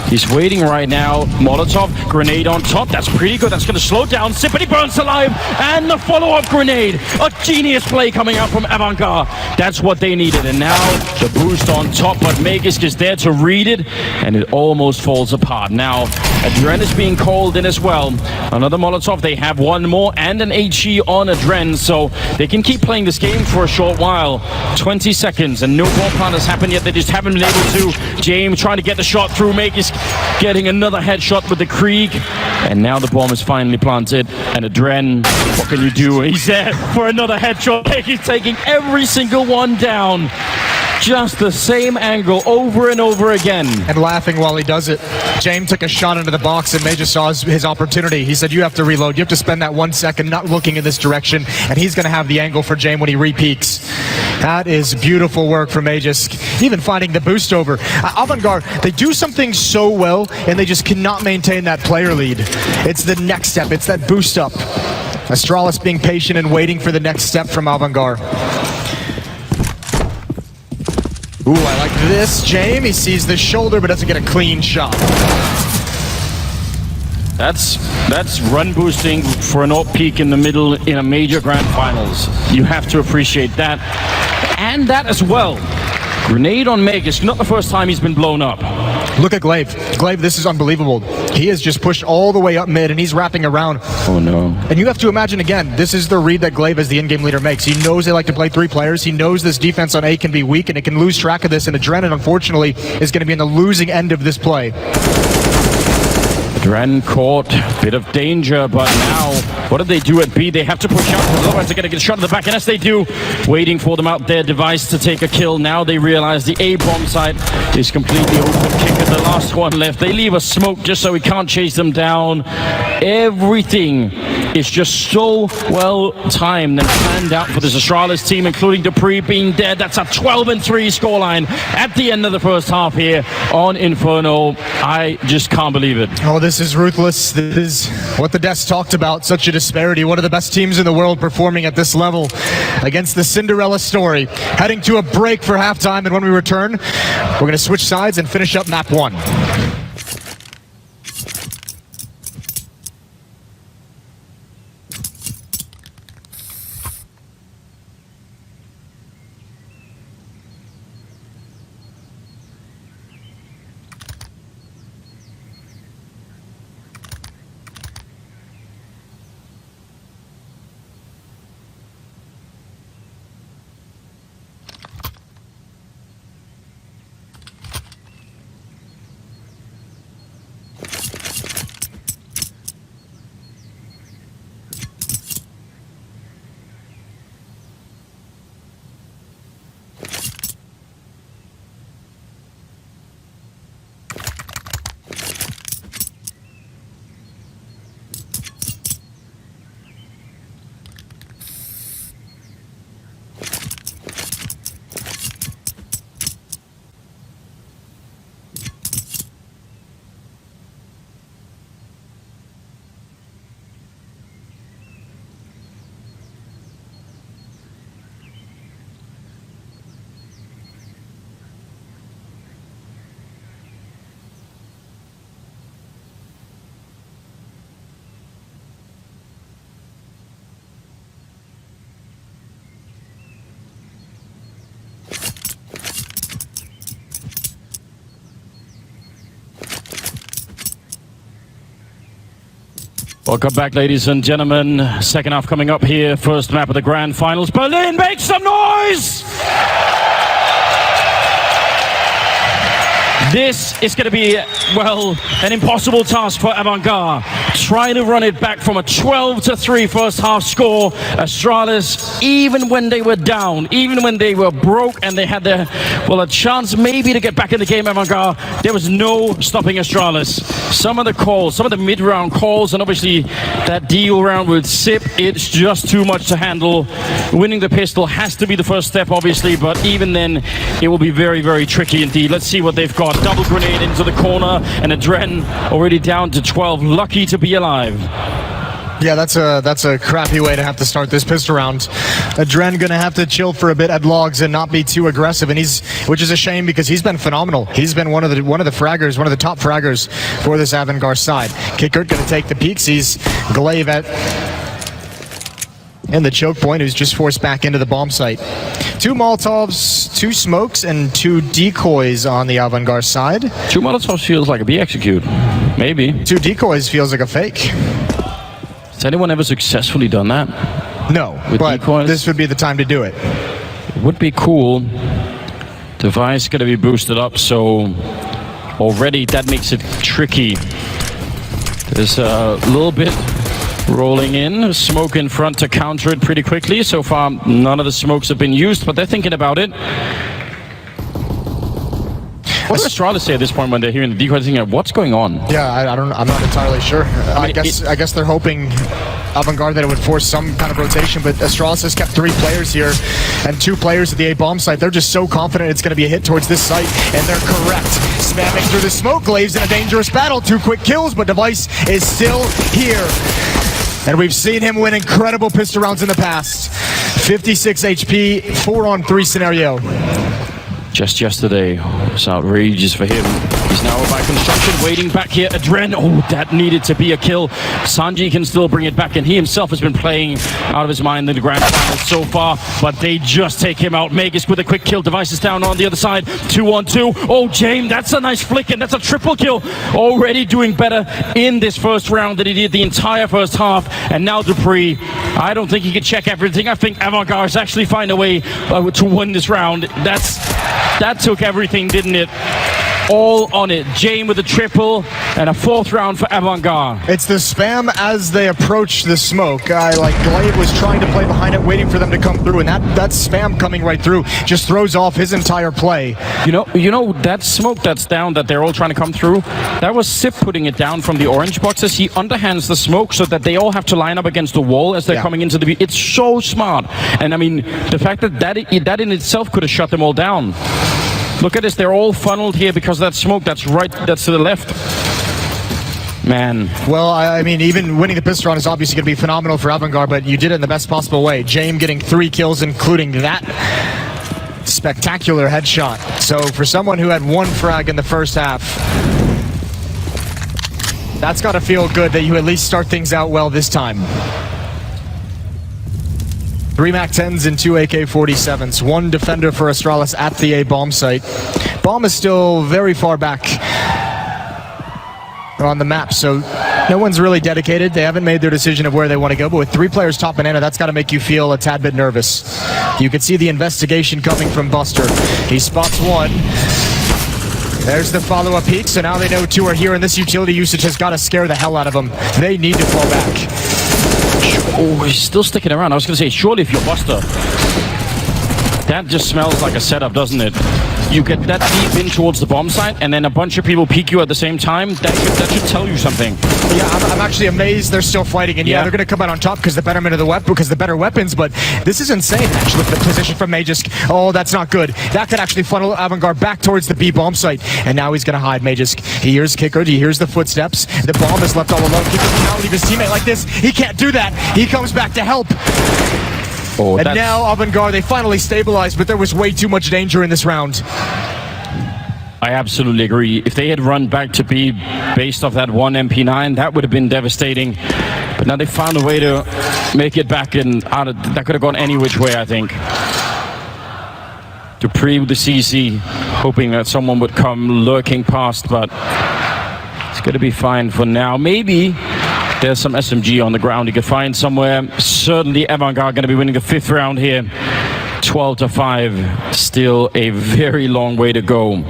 He's waiting right now. Molotov, grenade on top. That's pretty good. That's going to slow down. Sip, but he burns alive. And the follow-up grenade. A genius play coming out from Avangar. That's what they needed. And now the boost on top. But Magisk is there to read it. And it almost falls apart. Now, Adren is being called in as well. Another Molotov. They have one more and an HE on Adren. So they can keep playing this game for a short while. 20 seconds. And no bomb plant has happened yet. They just haven't been able to. James trying to get the shot through. Magisk getting another headshot with the Krieg, and now the bomb is finally planted. And Adren, what can you do? He's there for another headshot. He's taking every single one down. Just the same angle over and over again. And laughing while he does it. James took a shot into the box and May just saw his opportunity. He said, you have to reload. You have to spend that 1 second not looking in this direction, and he's going to have the angle for James when he re-peaks. That is beautiful work from Aegis. Even finding the boost over. Avangar, they do something so well, and they just cannot maintain that player lead. It's the next step. It's that boost up. Astralis being patient and waiting for the next step from Avangar. Ooh, I like this. James, he sees the shoulder but doesn't get a clean shot. That's run boosting for an AWP peak in the middle in a major grand finals. You have to appreciate that. And that as well. Grenade on Meg. It's not the first time he's been blown up. Look at Glaive. Glaive, this is unbelievable. He has just pushed all the way up mid and he's wrapping around. Oh no. And you have to imagine again, this is the read that Glaive as the in-game leader makes. He knows they like to play 3 players. He knows this defense on A can be weak and it can lose track of this, and Adrenaline unfortunately is going to be in the losing end of this play. Dren caught, bit of danger, but now, what do they do at B? They have to push out, because otherwise they're going to get shot in the back, and as they do, waiting for them out there, Device to take a kill. Now they realize the A bomb site is completely open. Kick at the last one left. They leave a smoke just so we can't chase them down. Everything is just so well timed and planned out for this Astralis team, including Dupree being dead. That's a 12-3 scoreline at the end of the first half here on Inferno. I just can't believe it. Oh, this is ruthless. This is what the desk talked about. Such a disparity. One of the best teams in the world performing at this level against the Cinderella story. Heading to a break for halftime, and when we return, we're going to switch sides and finish up map 1. Welcome back, ladies and gentlemen. Second half coming up here. First map of the grand finals. Berlin, make some noise! This is going to be, well, an impossible task for Avangar. Trying to run it back from a 12-3 first half score. Astralis, even when they were down, even when they were broke and they had their, well, a chance maybe to get back in the game, Avangar, there was no stopping Astralis. Some of the calls, some of the mid-round calls, and obviously that deal round with Sip, it's just too much to handle. Winning the pistol has to be the first step, obviously, but even then, it will be very, very tricky indeed. Let's see what they've got. Double grenade into the corner, and Adren already down to 12. Lucky to be alive. Yeah, that's a crappy way to have to start this pistol round. Adren gonna have to chill for a bit at logs and not be too aggressive, and which is a shame because he's been phenomenal. He's been one of the fraggers, one of the top fraggers for this Avangar side. Kickert gonna take the peek, sees Glaive and the choke point, who's just forced back into the bomb site. 2 Molotovs, 2 smokes, and 2 decoys on the Avangar side. 2 Molotovs feels like a B execute. Maybe. 2 decoys feels like a fake. Has anyone ever successfully done that? No, with but decoys? This would be the time to do it. It would be cool. Device going to be boosted up, so already that makes it tricky. There's a little bit rolling in, smoke in front to counter it pretty quickly. So far, none of the smokes have been used, but they're thinking about it. What does Astralis say at this point when they're hearing the decoy? Thinking, what's going on? Yeah, I'm not entirely sure. I guess they're hoping Avangar that it would force some kind of rotation, but Astralis has kept 3 players here and 2 players at the A bomb site. They're just so confident it's going to be a hit towards this site, and they're correct. Spamming through the smoke, Glaves in a dangerous battle. 2 quick kills, but Device is still here. And we've seen him win incredible pistol rounds in the past. 56 HP, 4-on-3 scenario. Just yesterday, it was outrageous for him. He's now by construction, waiting back here. Adren, oh, that needed to be a kill. Sanji can still bring it back, and he himself has been playing out of his mind in the grand final so far, but they just take him out. Magus with a quick kill. Device is down on the other side. 2-on-2. Oh, James, that's a nice flick, and that's a triple kill. Already doing better in this first round than he did the entire first half. And now Dupree, I don't think he can check everything. I think Avangar has actually find a way to win this round. That took everything, didn't it? All on it. Jane with a triple and a 4th round for Avangar. It's the spam as they approach the smoke. Glaive was trying to play behind it, waiting for them to come through, and that spam coming right through just throws off his entire play. You know that smoke that's down that they're all trying to come through, that was Sip putting it down from the orange boxes. He underhands the smoke so that they all have to line up against the wall as they're coming into the... It's so smart. And I mean, the fact that in itself could have shut them all down. Look at this, they're all funneled here because of that smoke that's to the left. Man. Well, I mean, even winning the pistol round is obviously going to be phenomenal for Avangar, but you did it in the best possible way. James getting 3 kills, including that spectacular headshot. So for someone who had 1 frag in the first half, that's got to feel good that you at least start things out well this time. 3 MAC-10s and 2 AK-47s. 1 defender for Astralis at the A bomb site. Bomb is still very far back on the map, so no one's really dedicated. They haven't made their decision of where they want to go, but with 3 players top banana, that's got to make you feel a tad bit nervous. You can see the investigation coming from Buster. He spots 1. There's the follow-up peek, so now they know 2 are here, and this utility usage has got to scare the hell out of them. They need to fall back. Oh, he's still sticking around. I was going to say, surely if you're Buster, that just smells like a setup, doesn't it? You get that deep in towards the bomb site, and then a bunch of people peek you at the same time. That should tell you something. Yeah, I'm actually amazed they're still fighting, and yeah, they're going to come out on top because the betterment of the weapon, because the better weapons. But this is insane, actually. The position from Magisk. Oh, that's not good. That could actually funnel Avangar back towards the B bomb site, and now he's going to hide Magisk. He hears Kicker. He hears the footsteps. The bomb is left all alone. Kicker cannot leave his teammate like this. He can't do that. He comes back to help. Oh, and now Avangar, they finally stabilized, but there was way too much danger in this round. I absolutely agree. If they had run back to B based off that 1 MP9, that would have been devastating. But now they found a way to make it back, and that could have gone any which way, I think. Dupree with the CC, hoping that someone would come lurking past, but it's going to be fine for now. Maybe there's some SMG on the ground he could find somewhere. Certainly Avangar going to be winning the 5th round here. 12-5. Still a very long way to go.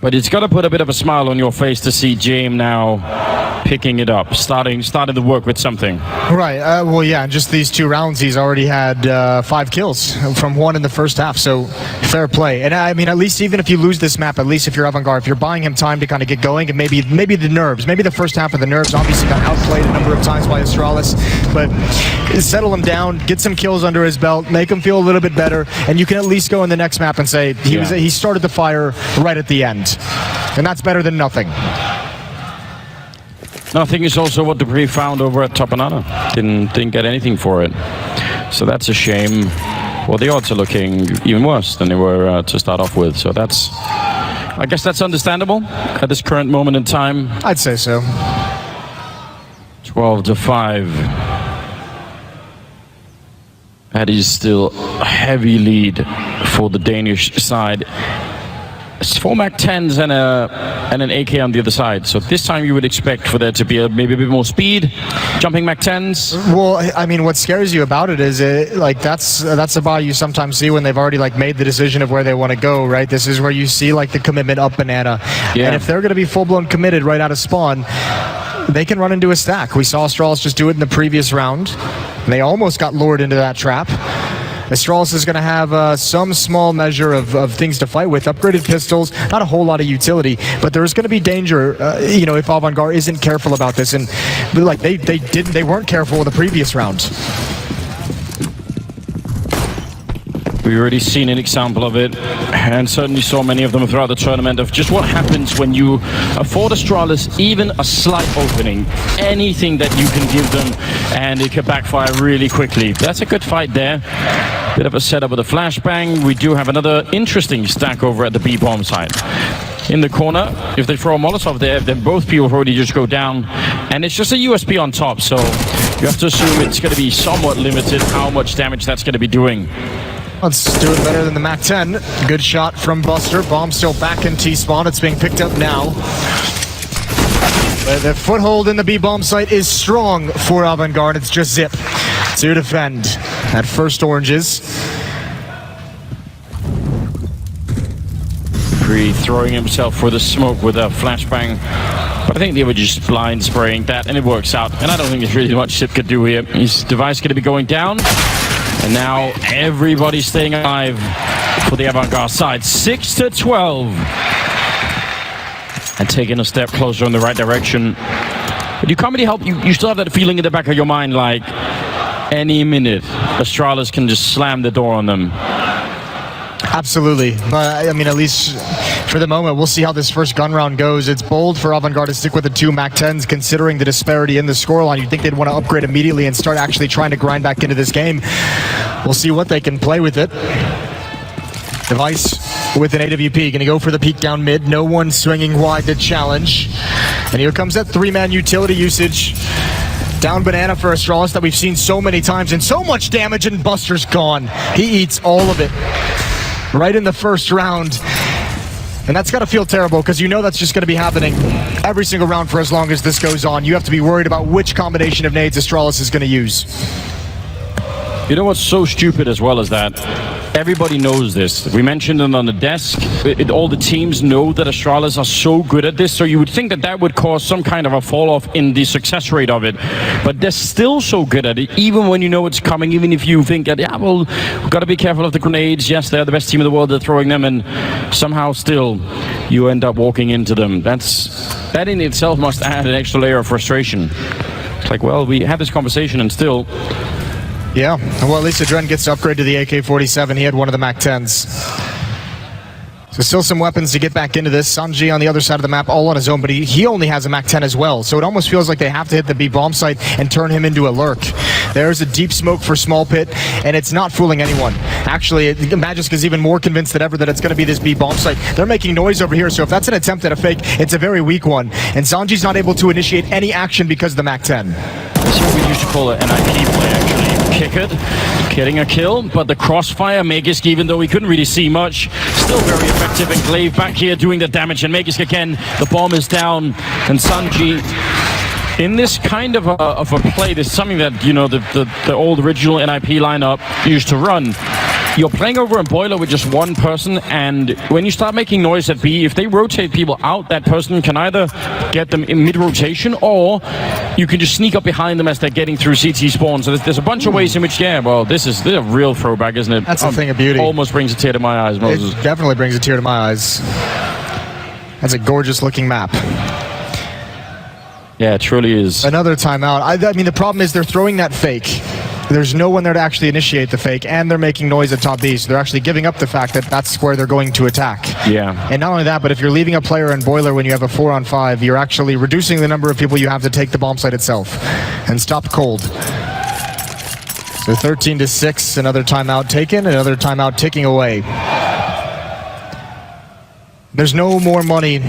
But it's got to put a bit of a smile on your face to see James now picking it up, starting the work with something. Right. Well, yeah, in just these 2 rounds, he's already had 5 kills from 1 in the first half. So fair play. And I mean, at least even if you lose this map, at least if you're Avangar, if you're buying him time to kind of get going, and maybe the nerves, maybe the first half of the nerves obviously got outplayed a number of times by Astralis, but settle him down, get some kills under his belt, make him feel a little bit better, and you can at least go in the next map and say he started the fire right at the end. And that's better than nothing. Nothing is also what Dupree found over at Top Banana. Didn't get anything for it. So that's a shame. Well, the odds are looking even worse than they were to start off with. So I guess that's understandable at this current moment in time. I'd say so. 12-5. That is still a heavy lead for the Danish side. It's 4 MAC-10s and an AK on the other side. So this time you would expect for there to be maybe a bit more speed, jumping MAC-10s. Well, I mean, what scares you about it is that's the buy you sometimes see when they've already made the decision of where they want to go, right? This is where you see the commitment up banana. Yeah. And if they're going to be full-blown committed right out of spawn, they can run into a stack. We saw Astralis just do it in the previous round. They almost got lured into that trap. Astralis is going to have some small measure of things to fight with. Upgraded pistols, not a whole lot of utility, but there's going to be danger, if Avangar isn't careful about this. And like they weren't careful in the previous round. We've already seen an example of it, and certainly saw many of them throughout the tournament, of just what happens when you afford Astralis even a slight opening, anything that you can give them, and it can backfire really quickly. That's a good fight there. Bit of a setup with a flashbang. We do have another interesting stack over at the B-bomb site. In the corner, if they throw a Molotov there, then both people already just go down, and it's just a USP on top, so you have to assume it's going to be somewhat limited how much damage that's going to be doing. Let's do it better than the MAC-10. Good shot from Buster. Bomb still back in T-spawn. It's being picked up now. The foothold in the B-bomb site is strong for Avangar. It's just Zip to defend at first oranges. Throwing himself for the smoke with a flashbang. But I think they were just blind spraying that, and it works out. And I don't think there's really much Zip could do here. His device going to be going down. And now everybody's staying alive for the Avangar side. 6-12. And taking a step closer in the right direction. But you can't really help. You still have that feeling in the back of your mind like any minute Astralis can just slam the door on them. Absolutely. But I mean, at least for the moment, we'll see how this first gun round goes. It's bold for Avangar to stick with the two MAC-10s, considering the disparity in the scoreline. You'd think they'd want to upgrade immediately and start actually trying to grind back into this game. We'll see what they can play with it. Device with an AWP, gonna go for the peek down mid. No one swinging wide to challenge. And here comes that three-man utility usage. Down banana for Astralis that we've seen so many times, and so much damage, and Buster's gone. He eats all of it right in the first round. And that's got to feel terrible, because you know that's just going to be happening every single round for as long as this goes on. You have to be worried about which combination of nades Astralis is going to use. You know what's so stupid as well as that? Everybody knows this. We mentioned it on the desk. All the teams know that Astralis are so good at this, so you would think that that would cause some kind of a fall-off in the success rate of it. But they're still so good at it, even when you know it's coming, even if you think that, yeah, well, we've got to be careful of the grenades. Yes, they're the best team in the world, they're throwing them, and somehow still you end up walking into them. That in itself must add an extra layer of frustration. It's like, well, we had this conversation and still... Yeah, well, at least Adren gets to upgrade to the AK-47. He had one of the MAC-10s. So still some weapons to get back into this. Sanji on the other side of the map, all on his own, but he only has a MAC-10 as well. So it almost feels like they have to hit the B-bomb site and turn him into a lurk. There's a deep smoke for Small Pit, and it's not fooling anyone. Actually, Magisk is even more convinced than ever that it's going to be this B-bomb site. They're making noise over here, so if that's an attempt at a fake, it's a very weak one. And Sanji's not able to initiate any action because of the MAC-10. That's what we used to call an NIP play, actually. Kick it, getting a kill, but the crossfire, Magisk, even though he couldn't really see much, still very effective. And Glaive back here doing the damage, and Magisk again, the bomb is down, and Sanji in this kind of a play. This is something that, you know, the old original NIP lineup used to run. You're playing over a boiler with just one person, and when you start making noise at B, if they rotate people out, that person can either get them in mid-rotation, or you can just sneak up behind them as they're getting through CT spawn. So there's a bunch of ways in which, yeah, well, this is a real throwback, isn't it? That's a thing of beauty. Almost brings a tear to my eyes, Moses. It definitely brings a tear to my eyes. That's a gorgeous-looking map. Yeah, it truly is. Another timeout. I mean, the problem is they're throwing that fake. There's no one there to actually initiate the fake, and they're making noise at top B, so they're actually giving up the fact that that's where they're going to attack. Yeah. And not only that, but if you're leaving a player in boiler when you have a 4-on-5, you're actually reducing the number of people you have to take the bomb site itself and stop cold. So 13-6, another timeout taken, another timeout ticking away. There's no more money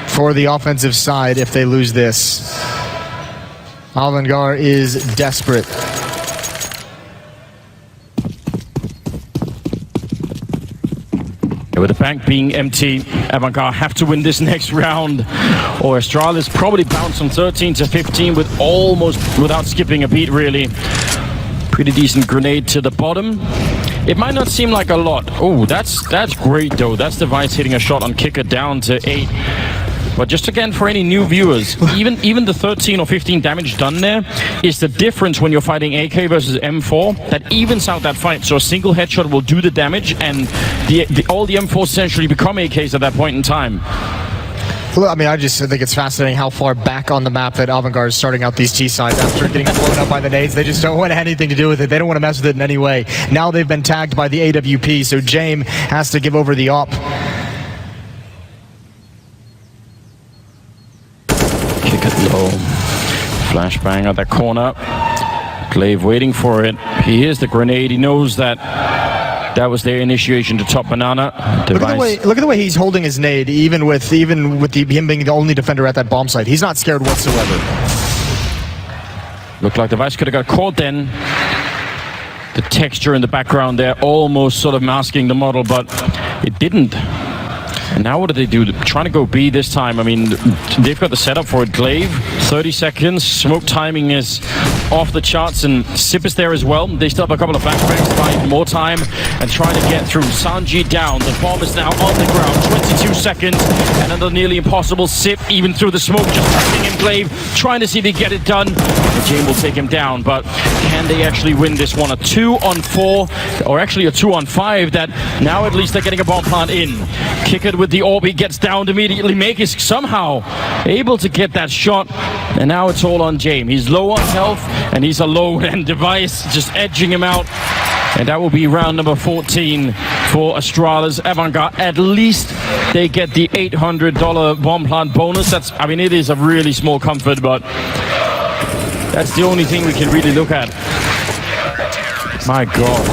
for the offensive side if they lose this. Avangar is desperate. With the bank being empty, Avangar have to win this next round, or Astralis probably bounce from 13-15 with almost without skipping a beat, really. Pretty decent grenade to the bottom. It might not seem like a lot. Oh, that's great though. That's Device hitting a shot on kicker down to 8. But just again, for any new viewers, even the 13 or 15 damage done there is the difference when you're fighting AK versus M4 that evens out that fight. So a single headshot will do the damage, and all the M4s essentially become AKs at that point in time. Well, I mean, I just think it's fascinating how far back on the map that Avangar is starting out these T sides after getting blown up by the nades. They just don't want anything to do with it. They don't want to mess with it in any way. Now they've been tagged by the AWP, so James has to give over the op. Kick it low. Flashbang at that corner. Glaive waiting for it. He hears the grenade. He knows that was their initiation to top banana. Look at the way he's holding his nade, even with him being the only defender at that bomb site. He's not scared whatsoever. Looked like Device could have got caught then. The texture in the background there almost sort of masking the model, but it didn't. And now what do they do? Trying to go B this time. I mean, they've got the setup for it. Glaive, 30 seconds. Smoke timing is off the charts, and Sip is there as well. They still have a couple of flashbangs to buy even more time and trying to get through. Sanji down. The bomb is now on the ground. 22 seconds. And another nearly impossible Sip, even through the smoke, just tracking in Glaive, trying to see if they get it done. And Jane will take him down, but can they actually win this one? A 2-on-4, or actually a 2-on-5, that now at least they're getting a bomb plant in. Kick it with the orb, he gets downed immediately. Make is somehow able to get that shot, and now it's all on James. He's low on health, and he's alone, and Device just edging him out. And that will be round number 14 for Astralis. Avangar, at least they get the $800 bomb plant bonus. I mean, it is a really small comfort, but that's the only thing we can really look at. My God.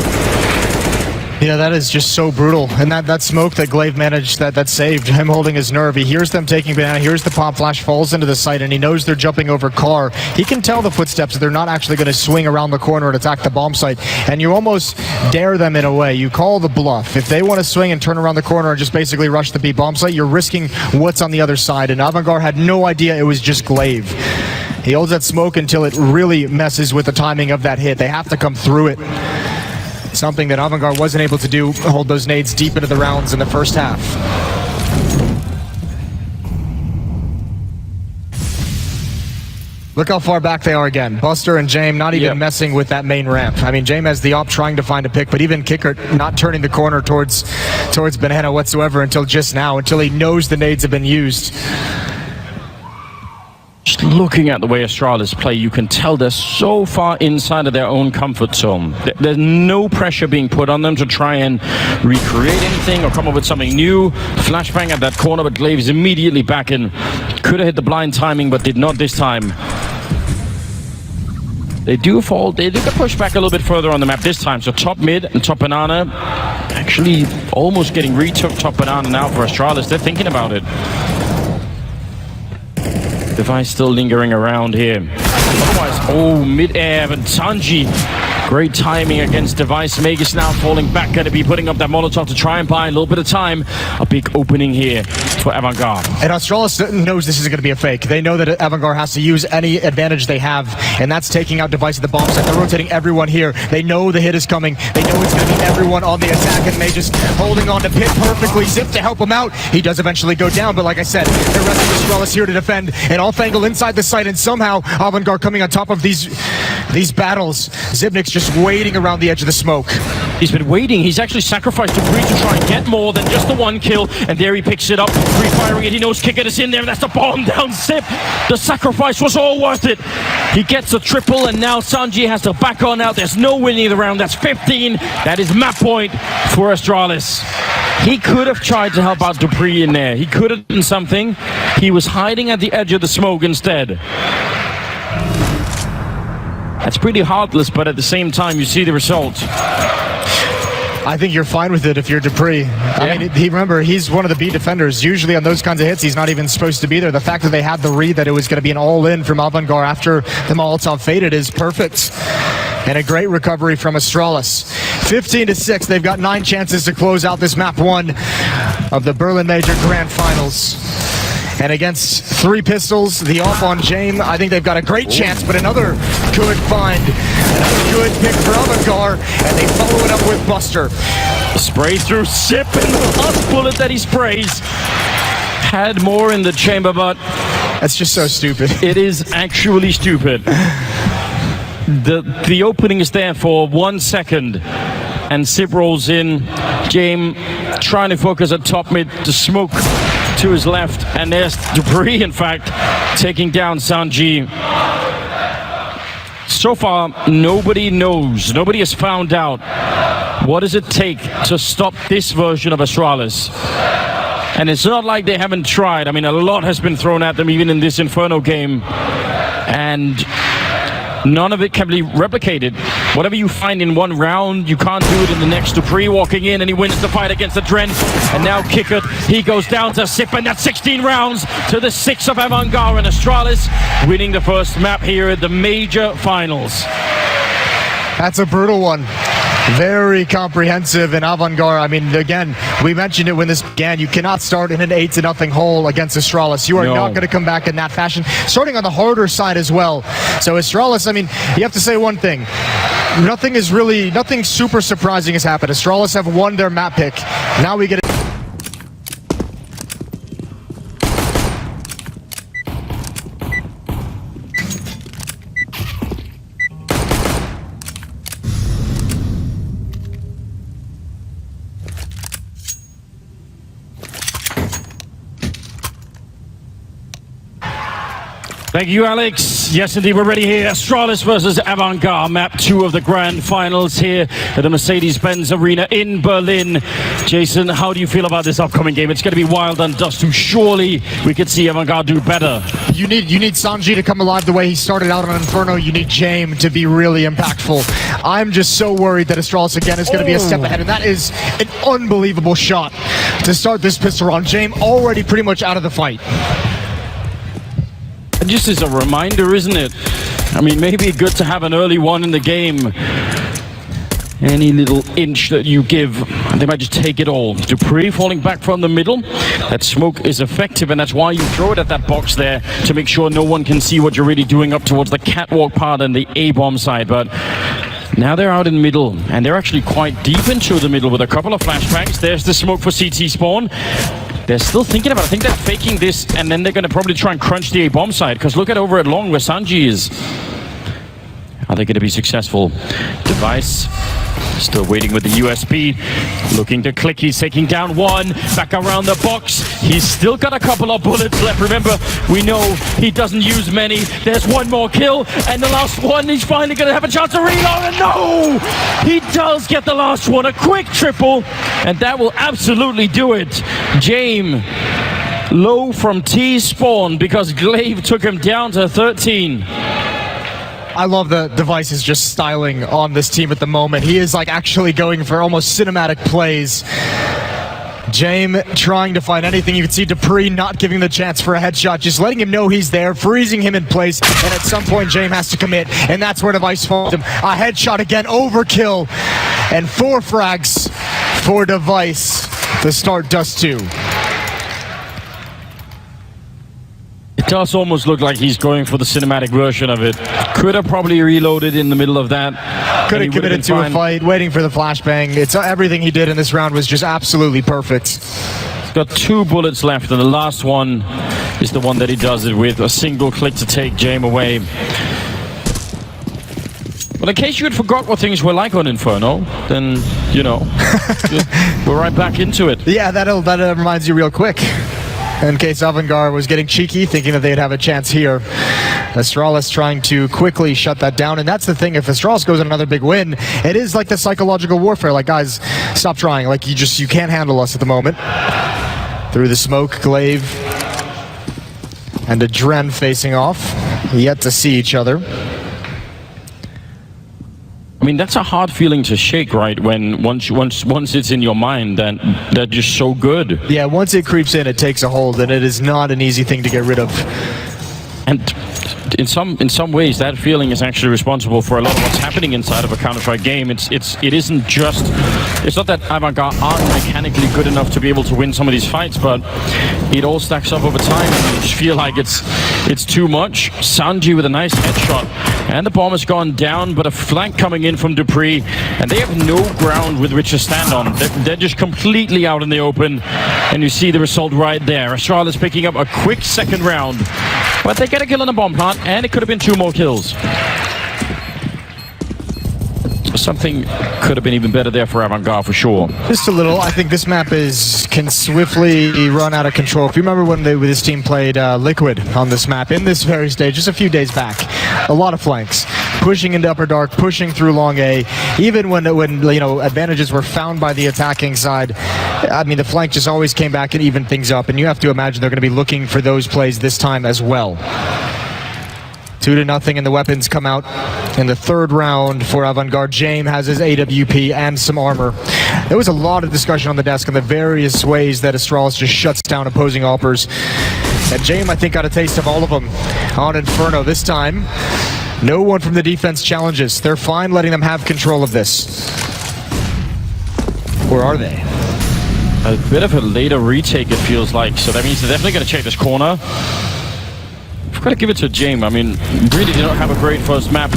Yeah, that is just so brutal. And that smoke that Glaive managed, that saved him holding his nerve. He hears them taking banana, hears the pop flash, falls into the site, and he knows they're jumping over car. He can tell the footsteps. They're not actually going to swing around the corner and attack the bomb site. And you almost dare them in a way. You call the bluff. If they want to swing and turn around the corner and just basically rush the B bomb site, you're risking what's on the other side. And Avangar had no idea it was just Glaive. He holds that smoke until it really messes with the timing of that hit. They have to come through it. Something that Avangar wasn't able to do, hold those nades deep into the rounds in the first half. Look how far back they are again. Buster and James not even messing with that main ramp. I mean, James has the op trying to find a pick, but even Kicker not turning the corner towards Banana whatsoever until just now, until he knows the nades have been used. Just looking at the way Astralis play, you can tell they're so far inside of their own comfort zone. There's no pressure being put on them to try and recreate anything or come up with something new. Flashbang at that corner, but Glaive is immediately back in. Could have hit the blind timing, but did not this time. They do fall. They get pushed back a little bit further on the map this time. So top mid and top banana actually almost getting retook top banana now for Astralis. They're thinking about it. Device still lingering around here. Otherwise, mid-air, and Sanji. Great timing against Device. Magus now falling back, going to be putting up that Molotov to try and buy a little bit of time. A big opening here for Avangar. And Astralis knows this is going to be a fake. They know that Avangar has to use any advantage they have, and that's taking out Device at the bomb site. They're rotating everyone here. They know the hit is coming. They know it's going to be everyone on the attack, and they just holding on to Pit perfectly. Zip to help him out. He does eventually go down, but like I said, they're resting Astralis here to defend, and off angle inside the site, and somehow Avangar coming on top of these battles. Zipnik's just waiting around the edge of the smoke. He's been waiting. He's actually sacrificed debris to try and get more than just the one kill, and there he picks it up, refiring it. He knows Kicker is in there, and that's the bomb down Zip. The sacrifice was all worth it. He gets a triple, and now Sanji has to back on out. There's no winning the round. That's 15. That is map point for Astralis. He could have tried to help out Dupree in there. He could have done something. He was hiding at the edge of the smoke instead. That's pretty heartless, but at the same time, you see the result. I think you're fine with it if you're Dupree. I mean, remember, he's one of the B defenders. Usually on those kinds of hits, he's not even supposed to be there. The fact that they had the read that it was going to be an all-in from Avangar after the Molotov faded is perfect. And a great recovery from Astralis. 15-6, they've got 9 chances to close out this map 1 of the Berlin Major Grand Finals. And against 3 pistols, the off on James, I think they've got a great chance, but another good find. Another good pick for Avangar, and they follow it up with Buster. Spray through Sip, and the last bullet that he sprays had more in the chamber, but That's just so stupid. it is actually stupid. The opening is there for 1 second, and Sip rolls in. James trying to focus at top mid, the smoke to his left, and there's Dupree, in fact, taking down Sanji. So far, nobody knows, nobody has found out what does it take to stop this version of Astralis. And it's not like they haven't tried. I mean, a lot has been thrown at them, even in this Inferno game, and none of it can be replicated. Whatever you find in one round, you can't do it in the next. Dupree walking in, and he wins the fight against the Dren. And now Kickert, he goes down to Sip, and that's 16 rounds to the 6 of Avangar, and Astralis winning the first map here at the major finals. That's a brutal one. Very comprehensive in Avangar. I mean, again, we mentioned it when this began. You cannot start in an 8-0 hole against Astralis. You are not going to come back in that fashion. Starting on the harder side as well. So Astralis, I mean, you have to say one thing. Nothing super surprising has happened. Astralis have won their map pick. Now we get it. Thank you, Alex. Yes, indeed, we're ready here. Astralis versus Avangar, map 2 of the grand finals here at the Mercedes-Benz Arena in Berlin. Jason, how do you feel about this upcoming game? It's going to be wild and dusty. Surely we could see Avangar do better. You need Sanji to come alive the way he started out on Inferno. You need James to be really impactful. I'm just so worried that Astralis again is going to be a step ahead, and that is an unbelievable shot to start this pistol round. James already pretty much out of the fight. And just as a reminder, isn't it? I mean, maybe good to have an early one in the game. Any little inch that you give, they might just take it all. Dupree falling back from the middle. That smoke is effective, and that's why you throw it at that box there, to make sure no one can see what you're really doing up towards the catwalk part and the A-bomb side. But now they're out in the middle, and they're actually quite deep into the middle with a couple of flashbangs. There's the smoke for CT spawn. They're still thinking about it. I think they're faking this, and then they're going to probably try and crunch the A-bomb side, because look at over at long where Sanji is. Are they going to be successful? Device still waiting with the USB, looking to click. He's taking down one, back around the box. He's still got a couple of bullets left. Remember, we know he doesn't use many. There's one more kill, and the last one, he's finally going to have a chance to reload, and no! He does get the last one, a quick triple, and that will absolutely do it. James low from T-spawn because Glaive took him down to 13. I love the Device's just styling on this team at the moment. He is like actually going for almost cinematic plays. James trying to find anything. You can see Dupree not giving the chance for a headshot, just letting him know he's there, freezing him in place, and at some point James has to commit, and that's where Device falls him. A headshot again, overkill, and 4 frags for Device to start Dust 2. It does almost look like he's going for the cinematic version of it. Could have probably reloaded in the middle of that. Could have committed to a fight, waiting for the flashbang. It's everything he did in this round was just absolutely perfect. He's got 2 bullets left, and the last one is the one that he does it with. A single click to take James away. But in case you had forgot what things were like on Inferno, then, you know, we're right back into it. Yeah, that reminds you real quick. In case Avangar was getting cheeky, thinking that they'd have a chance here. Astralis trying to quickly shut that down, and that's the thing, if Astralis goes on another big win, it is like the psychological warfare, like, guys, stop trying, like, you can't handle us at the moment. Through the smoke, Glaive and a Dren facing off, yet to see each other. I mean, that's a hard feeling to shake, right? When once it's in your mind, that they're just so good. Yeah, once it creeps in, it takes a hold, and it is not an easy thing to get rid of. And in some ways, that feeling is actually responsible for a lot of what's happening inside of a Counter-Strike game. It isn't just... It's not that Avangar aren't mechanically good enough to be able to win some of these fights, but it all stacks up over time, and you just feel like it's too much. Sanji with a nice headshot, and the bomb has gone down, but a flank coming in from Dupree, and they have no ground with which to stand on. They're just completely out in the open, and you see the result right there. Astralis picking up a quick second round, but they get a kill on the bomb plant, and it could have been 2 more kills. Something could have been even better there for Avangar for sure. Just a little. I think this map can swiftly run out of control. If you remember when this team played Liquid on this map in this very stage, just a few days back, a lot of flanks, pushing into Upper Dark, pushing through Long A. Even when you know, advantages were found by the attacking side, I mean, the flank just always came back and evened things up. And you have to imagine they're going to be looking for those plays this time as well. 2-0, and the weapons come out in the third round for Avangar. James has his AWP and some armor. There was a lot of discussion on the desk on the various ways that Astralis just shuts down opposing AWPers. And James, I think, got a taste of all of them on Inferno. This time, no one from the defense challenges. They're fine letting them have control of this. Or are they? A bit of a later retake, it feels like. So that means they're definitely going to check this corner. I've got to give it to James. I mean, really did not have a great first map,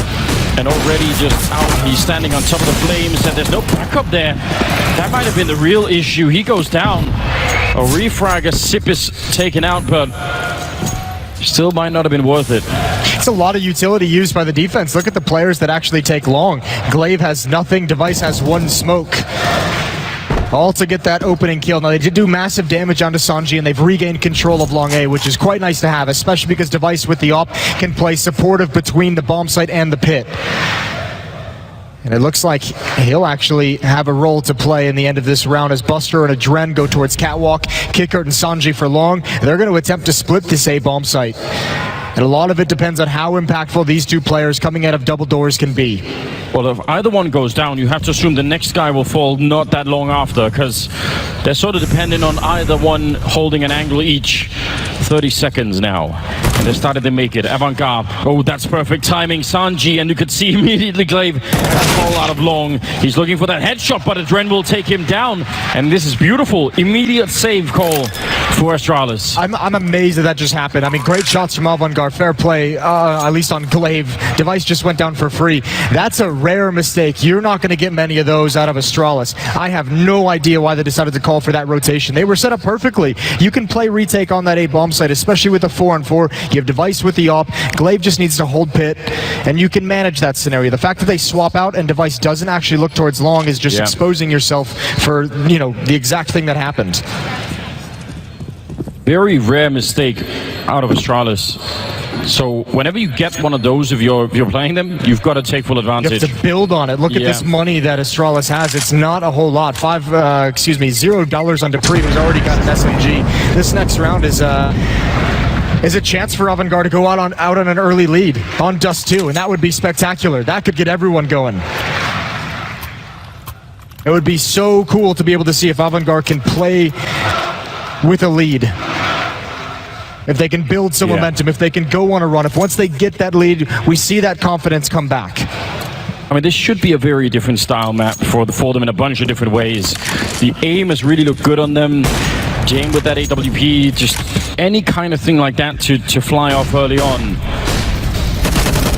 and already just out. He's standing on top of the flames, and there's no backup there. That might have been the real issue. He goes down. A refrag, a sip is taken out, but still might not have been worth it. It's a lot of utility used by the defense. Look at the players that actually take long. Glaive has nothing. Device has 1 smoke. All to get that opening kill. Now, they did do massive damage onto Sanji, and they've regained control of Long A, which is quite nice to have, especially because Device with the AWP can play supportive between the bomb site and the pit. And it looks like he'll actually have a role to play in the end of this round as Buster and Adren go towards Catwalk, Kickert and Sanji for long. They're going to attempt to split this A bomb site. And a lot of it depends on how impactful these 2 players coming out of double doors can be. Well, if either one goes down, you have to assume the next guy will fall not that long after, because they're sort of dependent on either one holding an angle each. 30 seconds now, and they started to make it. Avangar, oh, that's perfect timing. Sanji, and you could see immediately Glaive fall out of long. He's looking for that headshot, but Adren will take him down, and this is beautiful. Immediate save call for Astralis. I'm amazed that just happened. I mean, great shots from Avangar, fair play, at least on Glaive. Device just went down for free. That's a rare mistake. You're not going to get many of those out of Astralis. I have no idea why they decided to call for that rotation. They were set up perfectly. You can play retake on that A bomb site, especially with a 4-on-4. You have Device with the AWP. Glaive just needs to hold pit, and you can manage that scenario. The fact that they swap out and Device doesn't actually look towards long is just exposing yourself for, you know, the exact thing that happened. Very rare mistake out of Astralis. So whenever you get one of those, if you're playing them, you've got to take full advantage. You have to build on it. Look at this money that Astralis has. It's not a whole lot. $0 on Dupree, who's already got an SMG. This next round is a chance for Avangar to go out on an early lead on Dust 2, and that would be spectacular. That could get everyone going. It would be so cool to be able to see if Avangar can play with a lead. If they can build some momentum, if they can go on a run, if once they get that lead, we see that confidence come back. I mean, this should be a very different style map for them in a bunch of different ways. The aim has really looked good on them. James with that AWP, just any kind of thing like that to fly off early on.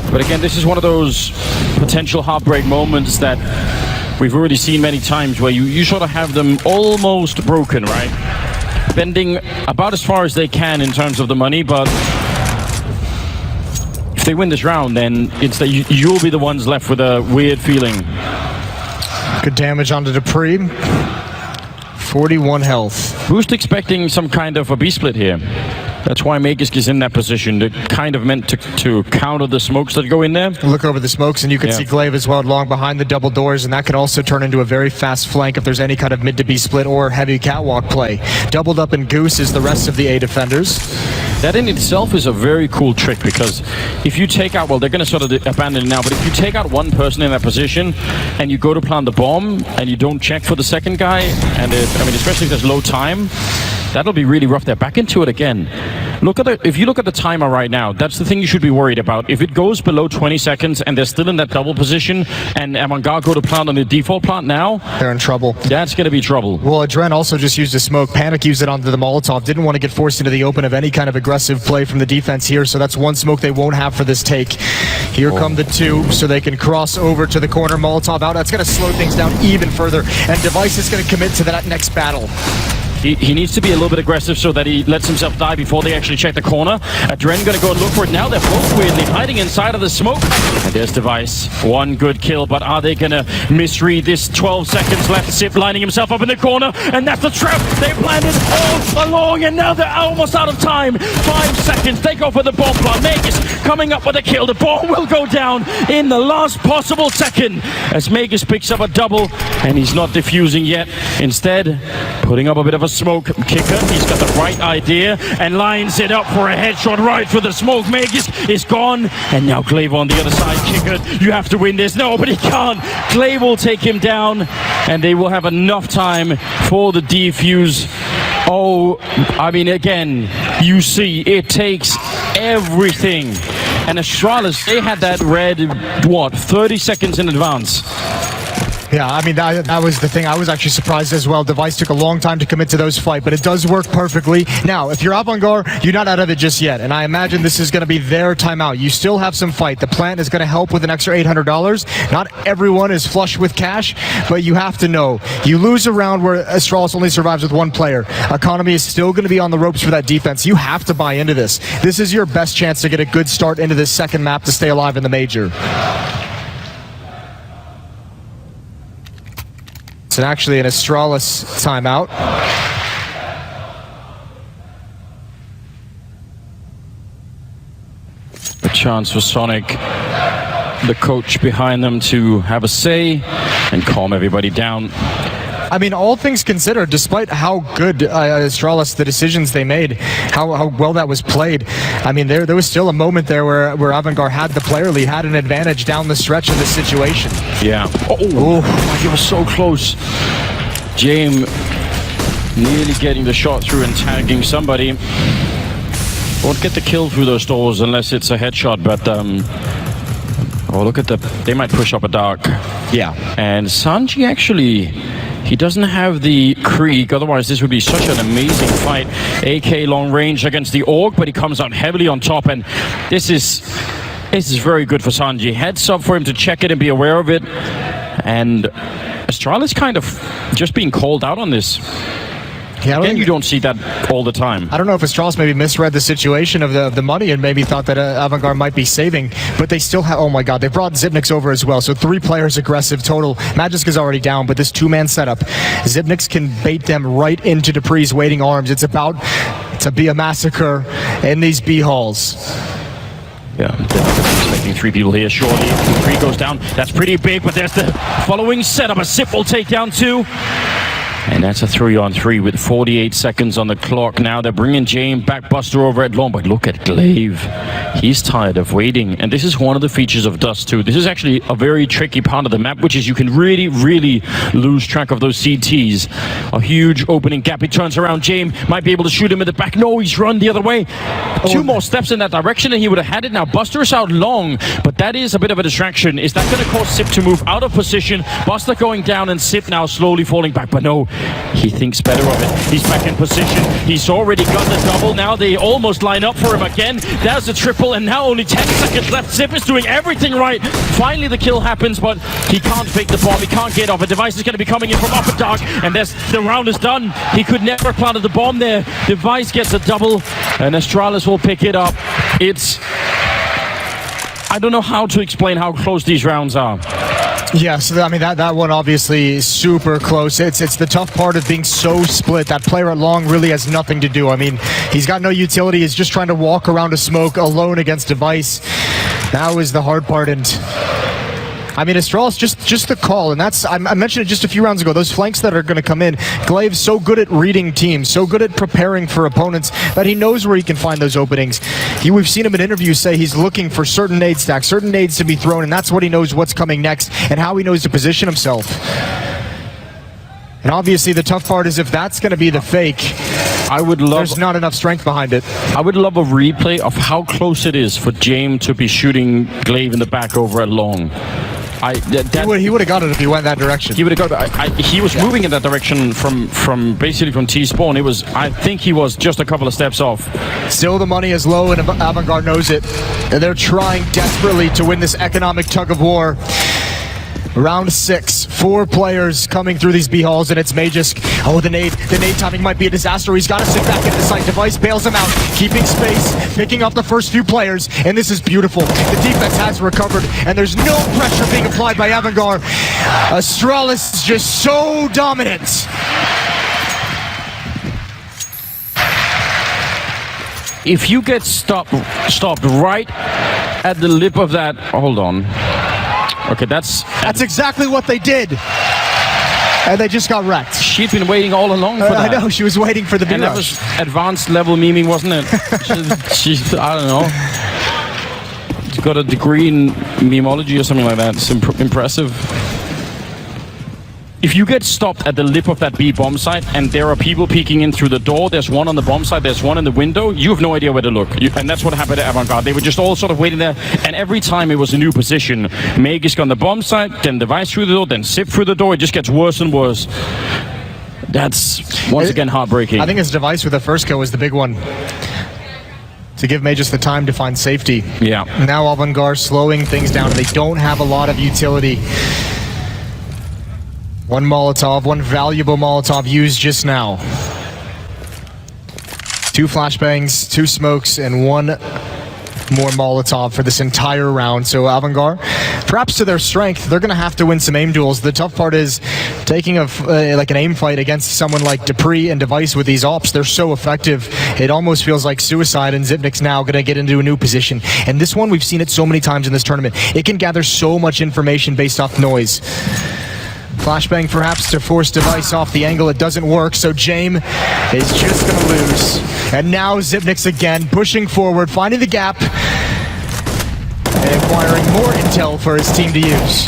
But again, this is one of those potential heartbreak moments that we've already seen many times where you sort of have them almost broken, right? Bending about as far as they can in terms of the money, but if they win this round, then it's that you'll be the ones left with a weird feeling. Good damage onto Dupree. 41 health. Boost expecting some kind of a B-split here. That's why Magisk is in that position. They're kind of meant to counter the smokes that go in there. Look over the smokes, and you can see Glaive as well long behind the double doors, and that could also turn into a very fast flank if there's any kind of mid to B split or heavy catwalk play. Doubled up in Goose is the rest of the A defenders. That in itself is a very cool trick, because if you take out, well, they're going to sort of abandon it now, but if you take out one person in that position and you go to plant the bomb and you don't check for the second guy, and I mean, especially if there's low time, that'll be really rough. They're back into it again. if you look at the timer right now, that's the thing you should be worried about. If it goes below 20 seconds and they're still in that double position, and Avangar go to plant on the default plant now, they're in trouble. That's going to be trouble. Well, Adren also just used a smoke. Panic used it onto the Molotov. Didn't want to get forced into the open of any kind of aggressive play from the defense here, so that's one smoke they won't have for this take. Here come the two, so they can cross over to the corner. Molotov out. That's going to slow things down even further, and Device is going to commit to that next battle. He needs to be a little bit aggressive so that he lets himself die before they actually check the corner. Adren gonna go and look for it now. They're both weirdly hiding inside of the smoke. And there's Device. One good kill, but are they gonna misread this? 12 seconds left. Sip lining himself up in the corner, and that's the trap they planted all along, and now they're almost out of time. 5 seconds. They go for the bomb plant. Magus coming up with a kill. The bomb will go down in the last possible second as Magus picks up a double, and he's not defusing yet. Instead, putting up a bit of a smoke kicker. He's got the right idea and lines it up for a headshot right for the smoke. Magus is gone, and now Glaive on the other side. Kicker, you have to win this. No, but he can't. Glaive will take him down, and they will have enough time for the defuse. Oh, I mean, again, you see, it takes everything. And Astralis, they had that read, 30 seconds in advance. Yeah, I mean, that was the thing. I was actually surprised as well. Device took a long time to commit to those fight, but it does work perfectly. Now, if you're Avangar, you're not out of it just yet, and I imagine this is going to be their timeout. You still have some fight. The plant is going to help with an extra $800. Not everyone is flush with cash, but you have to know. You lose a round where Astralis only survives with one player. Economy is still going to be on the ropes for that defense. You have to buy into this. This is your best chance to get a good start into this second map to stay alive in the major. And actually an Astralis timeout. A chance for Sonic, the coach behind them, to have a say and calm everybody down. I mean, all things considered, despite how good Astralis, the decisions they made, how well that was played, I mean, there was still a moment there where Avangar had the player lead, had an advantage down the stretch of this situation. Yeah. Oh, he was so close. James nearly getting the shot through and tagging somebody. Won't get the kill through those doors unless it's a headshot, but oh, look at they might push up a dark. Yeah. And Sanji actually, he doesn't have the Krieg, otherwise this would be such an amazing fight. AK long range against the Orc, but he comes out heavily on top, and this is very good for Sanji. Heads up for him to check it and be aware of it. And Astralis kind of just being called out on this. Yeah, again, you don't see that all the time. I don't know if Astralis maybe misread the situation of the money and maybe thought that Avangar might be saving, but they still have, oh my god, they brought Zipnix over as well, so 3 players aggressive total. Magiska's already down, but this 2-man setup, Zipnix can bait them right into Dupree's waiting arms. It's about to be a massacre in these B halls. Yeah, expecting 3 people here, surely. 3 goes down, that's pretty big, but there's the following setup. A Sip will take down 2. And that's a 3-on-3 with 48 seconds on the clock. Now they're bringing James back, Buster over at long, but look at Glaive. He's tired of waiting. And this is one of the features of Dust 2. This is actually a very tricky part of the map, which is you can really, really lose track of those CTs. A huge opening gap. He turns around. James might be able to shoot him in the back. No, he's run the other way. 2 more steps in that direction and he would have had it. Now Buster is out long, but that is a bit of a distraction. Is that going to cause Sip to move out of position? Buster going down and Sip now slowly falling back, but no. He thinks better of it. He's back in position. He's already got the double. Now they almost line up for him again. There's the triple, and now only 10 seconds left. Zip is doing everything right. Finally, the kill happens, but he can't fake the bomb. He can't get off. A Device is going to be coming in from upper dark, and the round is done. He could never have planted the bomb there. Device gets a double, and Astralis will pick it up. I don't know how to explain how close these rounds are. Yeah, so I mean that one obviously is super close. It's the tough part of being so split. That player at long really has nothing to do. I mean, he's got no utility. He's just trying to walk around a smoke alone against Device. That was the hard part, and I mean, Astralis, just the call, and that's, I mentioned it just a few rounds ago, those flanks that are going to come in. Glaive's so good at reading teams, so good at preparing for opponents, that he knows where he can find those openings. We've seen him in interviews say he's looking for certain nade stacks, certain nades to be thrown, and that's what he knows what's coming next, and how he knows to position himself. And obviously the tough part is if that's going to be the fake, I would love. There's not enough strength behind it. I would love a replay of how close it is for James to be shooting Glaive in the back over at long. He would have got it if he went that direction. He would have got it. He was moving in that direction from basically from T-spawn. It was. I think he was just a couple of steps off. Still, the money is low, and Avangar knows it. And they're trying desperately to win this economic tug of war. Round 6, 4 players coming through these B halls, and it's Magisk. Oh, the nade timing might be a disaster. He's got to sit back into the site. Device bails him out, keeping space, picking up the first few players, and this is beautiful. The defense has recovered, and there's no pressure being applied by Avangar. Astralis is just so dominant. If you get stopped right at the lip of that, hold on. Okay, that's exactly what they did. And they just got wrecked. She'd been waiting all along for that. I know, she was waiting for the B And that was advanced level memeing, wasn't it? she's I don't know. She's got a degree in memeology or something like that. It's impressive. If you get stopped at the lip of that B bomb site and there are people peeking in through the door, there's one on the bomb site, there's one in the window, you have no idea where to look. And that's what happened at Avangar. They were just all sort of waiting there, and every time it was a new position. Magisk on the bomb site, then Device through the door, then Zip through the door. It just gets worse and worse. That's, once again, heartbreaking. I think his Device with the first kill was the big one. To give Magisk the time to find safety. Yeah. Now Avangar slowing things down. They don't have a lot of utility. One Molotov, one valuable Molotov used just now. 2 flashbangs, 2 smokes, and 1 more Molotov for this entire round. So Avangar, perhaps to their strength, they're going to have to win some aim duels. The tough part is taking like an aim fight against someone like Dupree and Device with these ops. They're so effective. It almost feels like suicide, and Zipnik's now going to get into a new position. And this one, we've seen it so many times in this tournament. It can gather so much information based off noise. Flashbang perhaps to force Device off the angle. It doesn't work, so James is just going to lose. And now Zipnik's again pushing forward, finding the gap, and acquiring more intel for his team to use.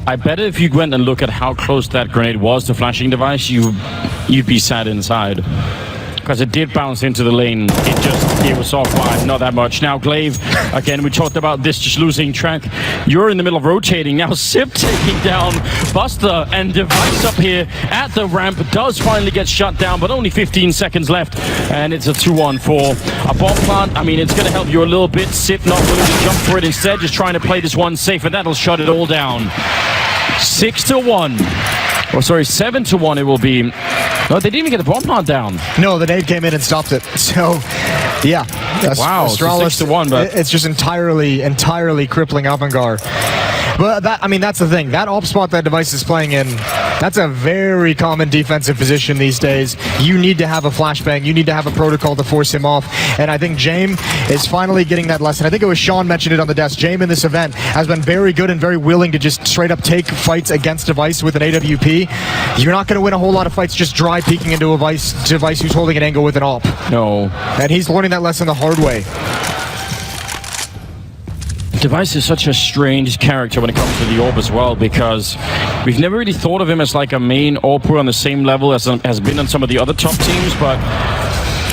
I bet if you went and look at how close that grenade was to flashing Device, you'd be sad inside. Because it did bounce into the lane. It was off by not that much. Now Glaive, again, we talked about this, just losing track. You're in the middle of rotating. Now Zip taking down Buster, and Device up here at the ramp does finally get shut down, but only 15 seconds left. And it's a 2-1-4. A bomb plant, I mean, it's going to help you a little bit. Zip not willing to jump for it, instead just trying to play this one safe, and that'll shut it all down. 6-1. Oh, sorry, 7-1 it will be. No, they didn't even get the bomb plant down. No, the nade came in and stopped it. So, yeah. Wow, Astralis, 6-1, but it's just entirely crippling Avangar. But that's the thing. That op spot that Device is playing in, that's a very common defensive position these days. You need to have a flashbang. You need to have a protocol to force him off. And I think James is finally getting that lesson. I think it was Sean mentioned it on the desk. James in this event has been very good and very willing to just straight up take fights against Device with an AWP. You're not going to win a whole lot of fights just dry peeking into a Device who's holding an angle with an op. no. And he's learning that lesson the hard way. Device is such a strange character when it comes to the AWP as well, because we've never really thought of him as like a main AWPer on the same level as has been on some of the other top teams, but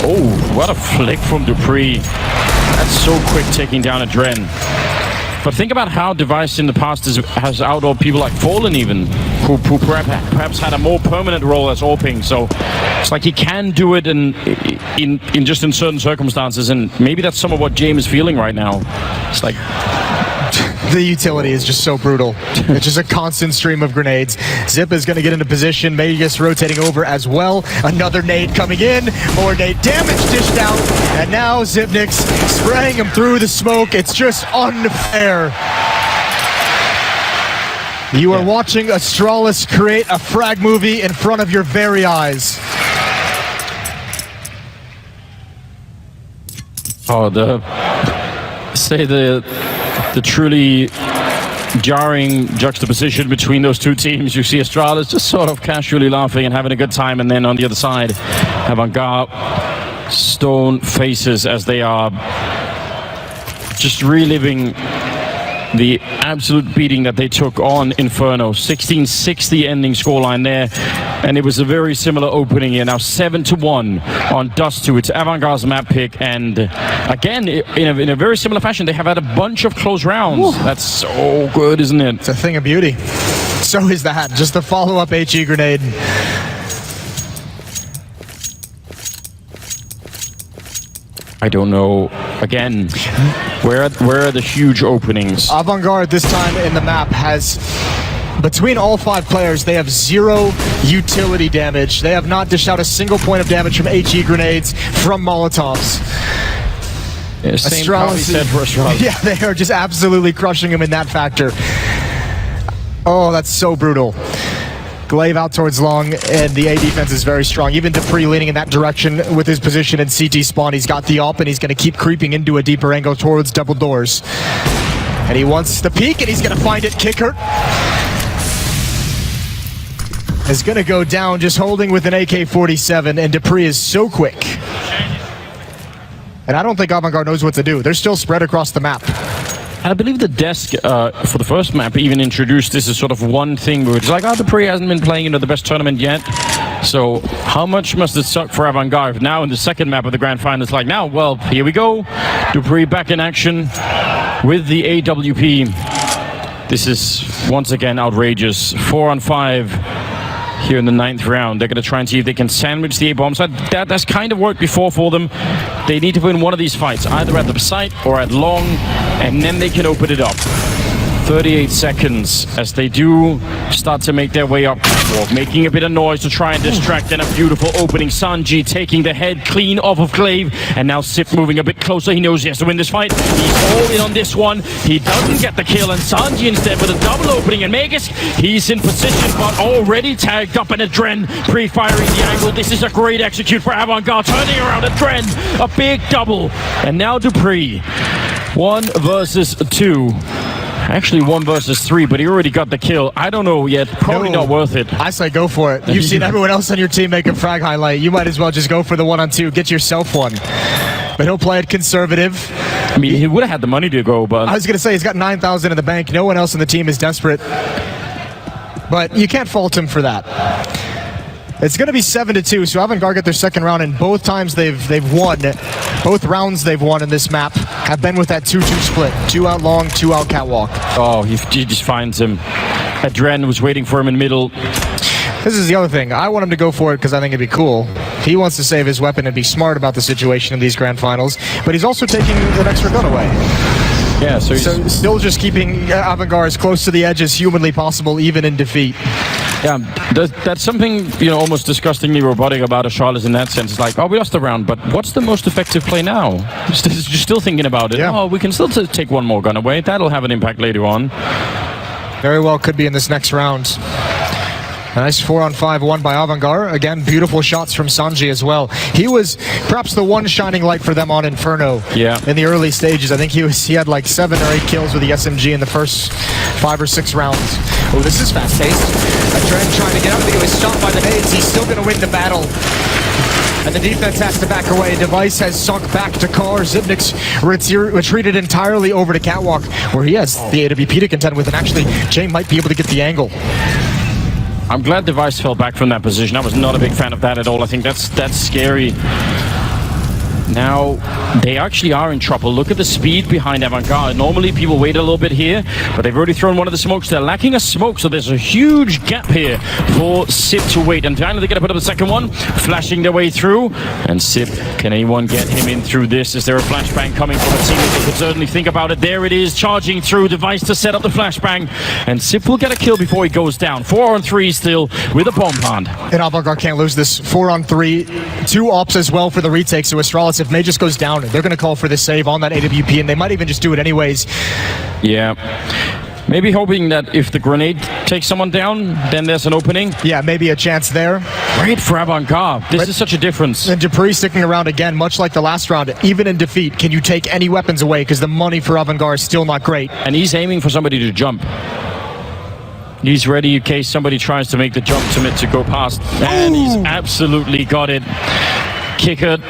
oh, what a flick from Dupree. That's so quick, taking down a Dren. But think about how Device in the past has out-AWPed people like Fallen even, who perhaps had a more permanent role as AWPing. So it's like he can do it in certain circumstances, and maybe that's some of what James is feeling right now. It's like The utility is just so brutal. It's just a constant stream of grenades. Zip is going to get into position. Magisk rotating over as well. Another nade coming in. More nade damage dished out. And now Zipnik's spraying him through the smoke. It's just unfair. You are watching Astralis create a frag movie in front of your very eyes. Oh, the truly jarring juxtaposition between those two teams. You see Astralis just sort of casually laughing and having a good time, and then on the other side, Avangar stone faces as they are just reliving the absolute beating that they took on Inferno. 16-60 ending scoreline there, and it was a very similar opening here. Now 7-1 on Dust 2. It's Avangar's map pick, and again, in a very similar fashion, they have had a bunch of close rounds. Ooh. That's so good, isn't it? It's a thing of beauty. So is that. Just a follow-up HE grenade. I don't know. Again, where are the huge openings? Avangar this time in the map has, between all 5 players, they have 0 utility damage. They have not dished out a single point of damage from HE grenades, from Molotovs. Yeah, same Astralis said for Astralis. Yeah, they are just absolutely crushing him in that factor. Oh, that's so brutal. Glaive out towards long, and the A defense is very strong. Even Dupree leaning in that direction with his position in CT spawn. He's got the op, and he's going to keep creeping into a deeper angle towards double doors. And he wants the peek, and he's going to find it. Kicker is going to go down, just holding with an AK-47, and Dupree is so quick. And I don't think Avangar knows what to do. They're still spread across the map. I believe the desk for the first map even introduced this as sort of one thing where it's like, oh, Dupree hasn't been playing into the best tournament yet. So how much must it suck for Avangar? Now in the second map of the Grand Final, it's like, now, well, here we go. Dupree back in action with the AWP. This is once again outrageous. 4-on-5 here in the 9th round. They're going to try and see if they can sandwich the A-bomb side. That's kind of worked before for them. They need to win one of these fights, either at the site or at long, and then they can open it up. 38 seconds as they do start to make their way up catwalk, making a bit of noise to try and distract, and a beautiful opening. Sanji taking the head clean off of Glaive, and now Sip moving a bit closer. He knows he has to win this fight. He's all in on this one. He doesn't get the kill, and Sanji instead with a double opening, and Magus, he's in position but already tagged up, and Adren pre-firing the angle. This is a great execute for Avangar, turning around Adren, a big double, and now Dupree. 1 versus 2. Actually 1 versus 3, but he already got the kill. I don't know yet. Probably not worth it. I say go for it. You've seen everyone else on your team make a frag highlight. You might as well just go for the 1-on-2. Get yourself one. But he'll play it conservative. I mean, he would have had the money to go, but... I was going to say, he's got 9,000 in the bank. No one else in the team is desperate. But you can't fault him for that. It's going to be 7-2, so Avangar get their second round, and both times they've won. Both rounds they've won in this map have been with that 2-2 split. 2 out long, 2 out catwalk. Oh, he just finds him. Adren was waiting for him in middle. This is the other thing. I want him to go for it because I think it'd be cool. He wants to save his weapon and be smart about the situation in these grand finals, but he's also taking an extra gun away. Yeah, so still just keeping Avangar as close to the edge as humanly possible, even in defeat. Yeah, that's something, you know, almost disgustingly robotic about Astralis in that sense. It's like, oh, we lost the round, but what's the most effective play now? You're still thinking about it. Yeah. Oh, we can still take one more gun away. That'll have an impact later on. Very well could be in this next round. A nice 4-on-5 won by Avangar. Again, beautiful shots from Sanji as well. He was perhaps the one shining light for them on Inferno. Yeah. In the early stages. I think he had like 7 or 8 kills with the SMG in the first 5 or 6 rounds. Oh, this is fast-paced. Adren trying to get up, but he was shot by the nades. He's still going to win the battle. And the defense has to back away. Device has sunk back to car. Zipnik's retreated entirely over to catwalk, where he has the AWP to contend with, and actually Jay might be able to get the angle. I'm glad Device fell back from that position. I was not a big fan of that at all. I think that's scary. Now, they actually are in trouble. Look at the speed behind Avangar. Normally, people wait a little bit here, but they've already thrown one of the smokes. They're lacking a smoke, so there's a huge gap here for Sip to wait. And finally, they're going to put up the second one, flashing their way through. And Sip, can anyone get him in through this? Is there a flashbang coming from a team? They could certainly think about it. There it is, charging through. Device to set up the flashbang. And Sip will get a kill before he goes down. 4-on-3 still with a bomb plant. And Avangar can't lose this. 4-on-3. 2 ops as well for the retake, so Astralis, if May just goes down, they're going to call for the save on that AWP, and they might even just do it anyways. Yeah. Maybe hoping that if the grenade takes someone down, then there's an opening. Yeah, maybe a chance there. Great for Avangar. This is such a difference. And Dupree sticking around again, much like the last round. Even in defeat, can you take any weapons away? Because the money for Avangar is still not great. And he's aiming for somebody to jump. He's ready in case somebody tries to make the jump to go past. And he's absolutely got it. Kick it.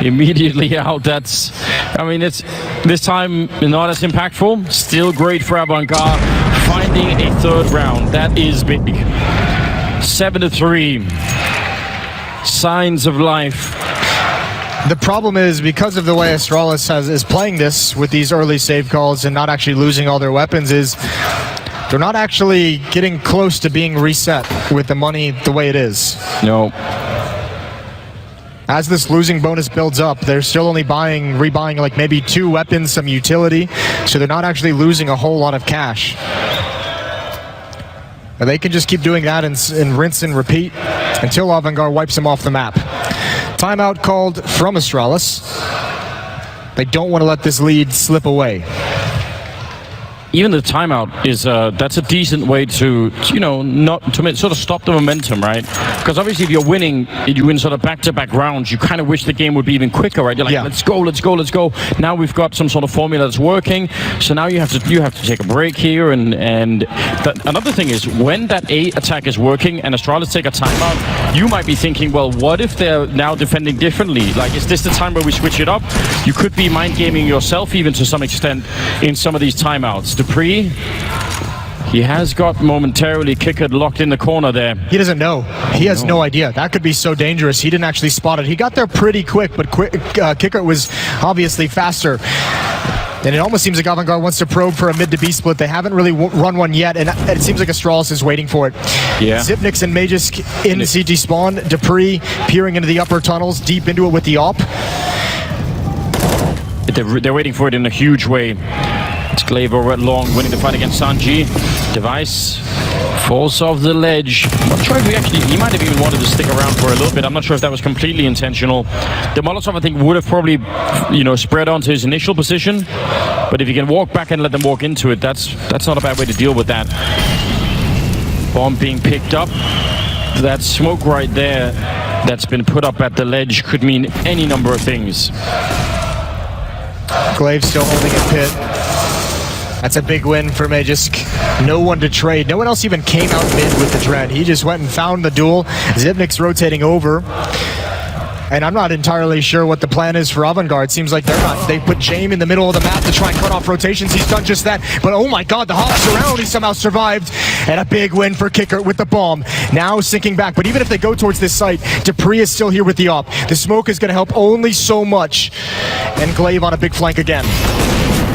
Immediately out. That's I mean, it's this time not as impactful. Still great for Avangar. Finding a third round, that is big. 7-3. Signs of life. The problem is, because of the way Astralis is playing this with these early save calls and not actually losing all their weapons, is they're not actually getting close to being reset with the money the way it is. No. As this losing bonus builds up, they're still only rebuying like maybe 2 weapons, some utility, so they're not actually losing a whole lot of cash. And they can just keep doing that and rinse and repeat until Avangar wipes them off the map. Timeout called from Astralis. They don't want to let this lead slip away. Even the timeout is that's a decent way to not to sort of stop the momentum, right? Because obviously if you're winning, you win sort of back-to-back rounds, you kind of wish the game would be even quicker, right? You're like, let's go. Now we've got some sort of formula that's working, so now you have to take a break here. And another thing is, when that A attack is working and Astralis take a timeout, you might be thinking, well, what if they're now defending differently? Like, is this the time where we switch it up? You could be mind gaming yourself even to some extent in some of these timeouts. Dupree, he has got momentarily Kicker locked in the corner there. He doesn't know. He has no idea. That could be so dangerous. He didn't actually spot it. He got there pretty quick, but Kicker was obviously faster. And it almost seems like Avangar wants to probe for a mid to B split. They haven't really run one yet, and it seems like Astralis is waiting for it. Yeah. Zipnix and Magisk in CT spawn. Dupree peering into the upper tunnels, deep into it with the AWP. They're waiting for it in a huge way. It's Glaver Red Long winning the fight against Sanji. Device falls off the ledge. I'm not sure if he might have even wanted to stick around for a little bit. I'm not sure if that was completely intentional. The Molotov, I think, would have probably, spread onto his initial position. But if you can walk back and let them walk into it, that's not a bad way to deal with that. Bomb being picked up. That smoke right there that's been put up at the ledge could mean any number of things. Glaive still holding a pit. That's a big win for Magisk. No one to trade. No one else even came out mid with the Dread. He just went and found the duel. Zipnik's rotating over. And I'm not entirely sure what the plan is for Avangar. It seems like they're not. They put Jame in the middle of the map to try and cut off rotations. He's done just that. But oh my god, the hops around. He somehow survived. And a big win for Kicker with the bomb. Now sinking back. But even if they go towards this site, Dupree is still here with the AWP. The smoke is going to help only so much. And Glaive on a big flank again.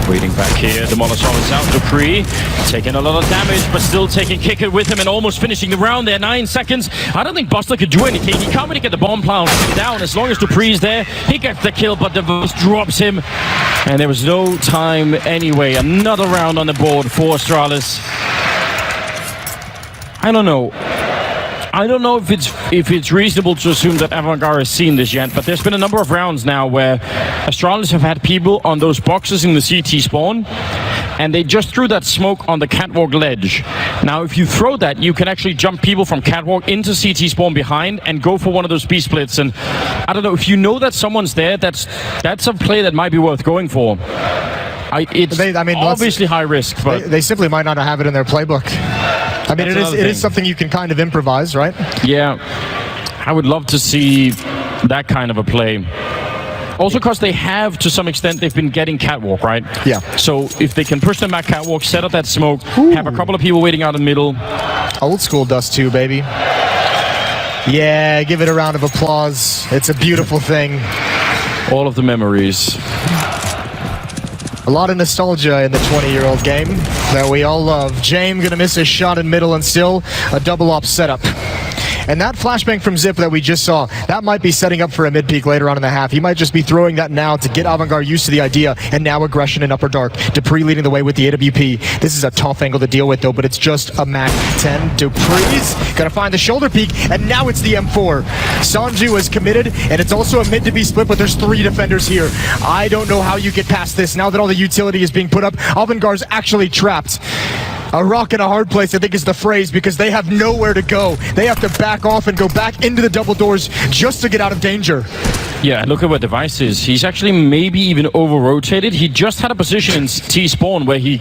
Waiting back here, the Molotov is out. Dupree taking a lot of damage, but still taking Kicker with him and almost finishing the round there. 9 seconds. I don't think Buster could do anything. He can't really get the bomb plant down. As long as Dupree's there, he gets the kill, but Device drops him. And there was no time anyway. Another round on the board for Astralis. I don't know if it's reasonable to assume that Avangar has seen this yet, but there's been a number of rounds now where Astralis have had people on those boxes in the CT spawn, and they just threw that smoke on the catwalk ledge. Now, if you throw that, you can actually jump people from catwalk into CT spawn behind and go for one of those B splits. And I don't know, if you know that someone's there, that's a play that might be worth going for. It's obviously high risk, but they simply might not have it in their playbook. I mean, it is something you can kind of improvise, right? Yeah, I would love to see that kind of a play. Also because they have, to some extent, they've been getting catwalk, right? Yeah. So if they can push them back catwalk, set up that smoke, have a couple of people waiting out in the middle. Old school Dust 2, baby. Yeah, give it a round of applause. It's a beautiful thing. All of the memories. A lot of nostalgia in the 20-year-old game that we all love. Jame gonna miss a shot in middle and still a double op setup. And that flashbang from Zip that we just saw, that might be setting up for a mid-peak later on in the half. He might just be throwing that now to get Avangar used to the idea, and now aggression in Upper Dark. Dupree leading the way with the AWP. This is a tough angle to deal with, though, but it's just a Mac 10. Dupree's gonna find the shoulder peak, and now it's the M4. Sanju is committed, and it's also a mid to be split, but there's 3 defenders here. I don't know how you get past this. Now that all the utility is being put up, Avangar's actually trapped. A rock in a hard place, I think, is the phrase, because they have nowhere to go. They have to back off and go back into the double doors just to get out of danger. Yeah, look at where Device is. He's actually maybe even over-rotated. He just had a position in T-spawn where he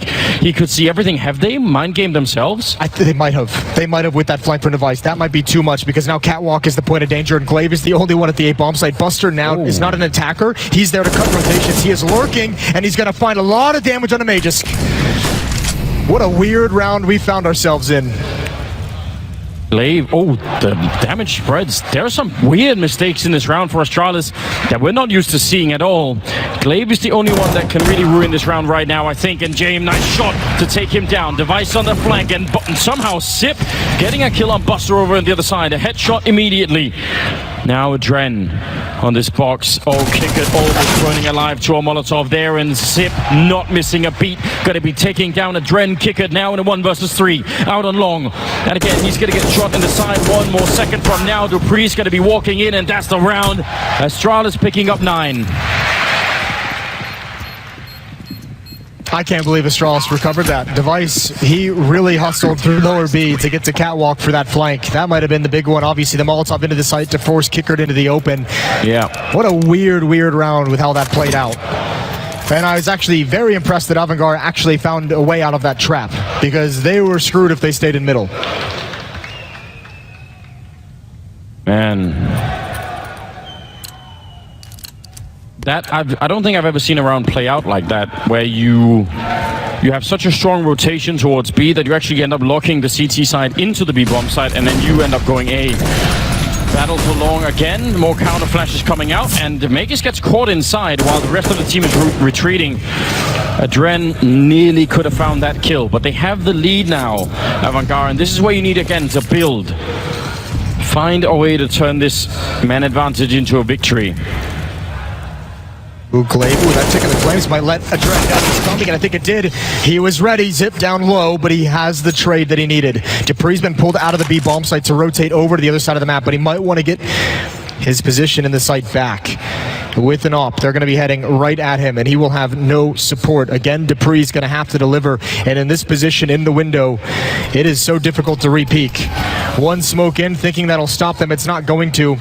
could see everything. Have they mind-gamed themselves? They might have. They might have with that flank from Device. That might be too much because now Catwalk is the point of danger and Glaive is the only one at the A-bomb site. Buster now is not an attacker. He's there to cut rotations. He is lurking and he's going to find a lot of damage on the Magisk. What a weird round we found ourselves in. Glaive, the damage spreads. There are some weird mistakes in this round for Astralis that we're not used to seeing at all. Glaive is the only one that can really ruin this round right now, I think. And James, nice shot to take him down. Device on the flank and somehow Sip getting a kill on Buster over on the other side. A headshot immediately. Now Dren on this box. Kicker almost burning alive to a Molotov there, and Sip not missing a beat. Gonna be taking down a Dren Kicker now in a 1 versus 3. Out on long. And again, he's gonna get shot in the side 1 more second from now. Dupree's gonna be walking in, and that's the round. Astralis picking up 9. I can't believe Astralis recovered that. Device, he really hustled through lower B to get to Catwalk for that flank. That might have been the big one. Obviously, the Molotov into the site to force Kickard into the open. Yeah. What a weird round with how that played out. And I was actually very impressed that Avangar actually found a way out of that trap because they were screwed if they stayed in middle. Man. That I don't think I've ever seen a round play out like that, where you have such a strong rotation towards B that you actually end up locking the CT side into the B bomb side, and then you end up going A. Battle for long again, more counter flashes coming out, and Magisk gets caught inside while the rest of the team is retreating. Dren nearly could have found that kill, but they have the lead now, Avangar, and this is where you need again to build. Find a way to turn this man advantage into a victory. Glaive, that tick of the flames might let a Dren down his stomach, and I think it did. He was ready, zipped down low, but he has the trade that he needed. Dupree's been pulled out of the B bomb site to rotate over to the other side of the map, but he might want to get his position in the site back. With an op, they're going to be heading right at him, and he will have no support. Again, Dupree's going to have to deliver, and in this position in the window, it is so difficult to re-peek. One smoke in, thinking that'll stop them. It's not going to.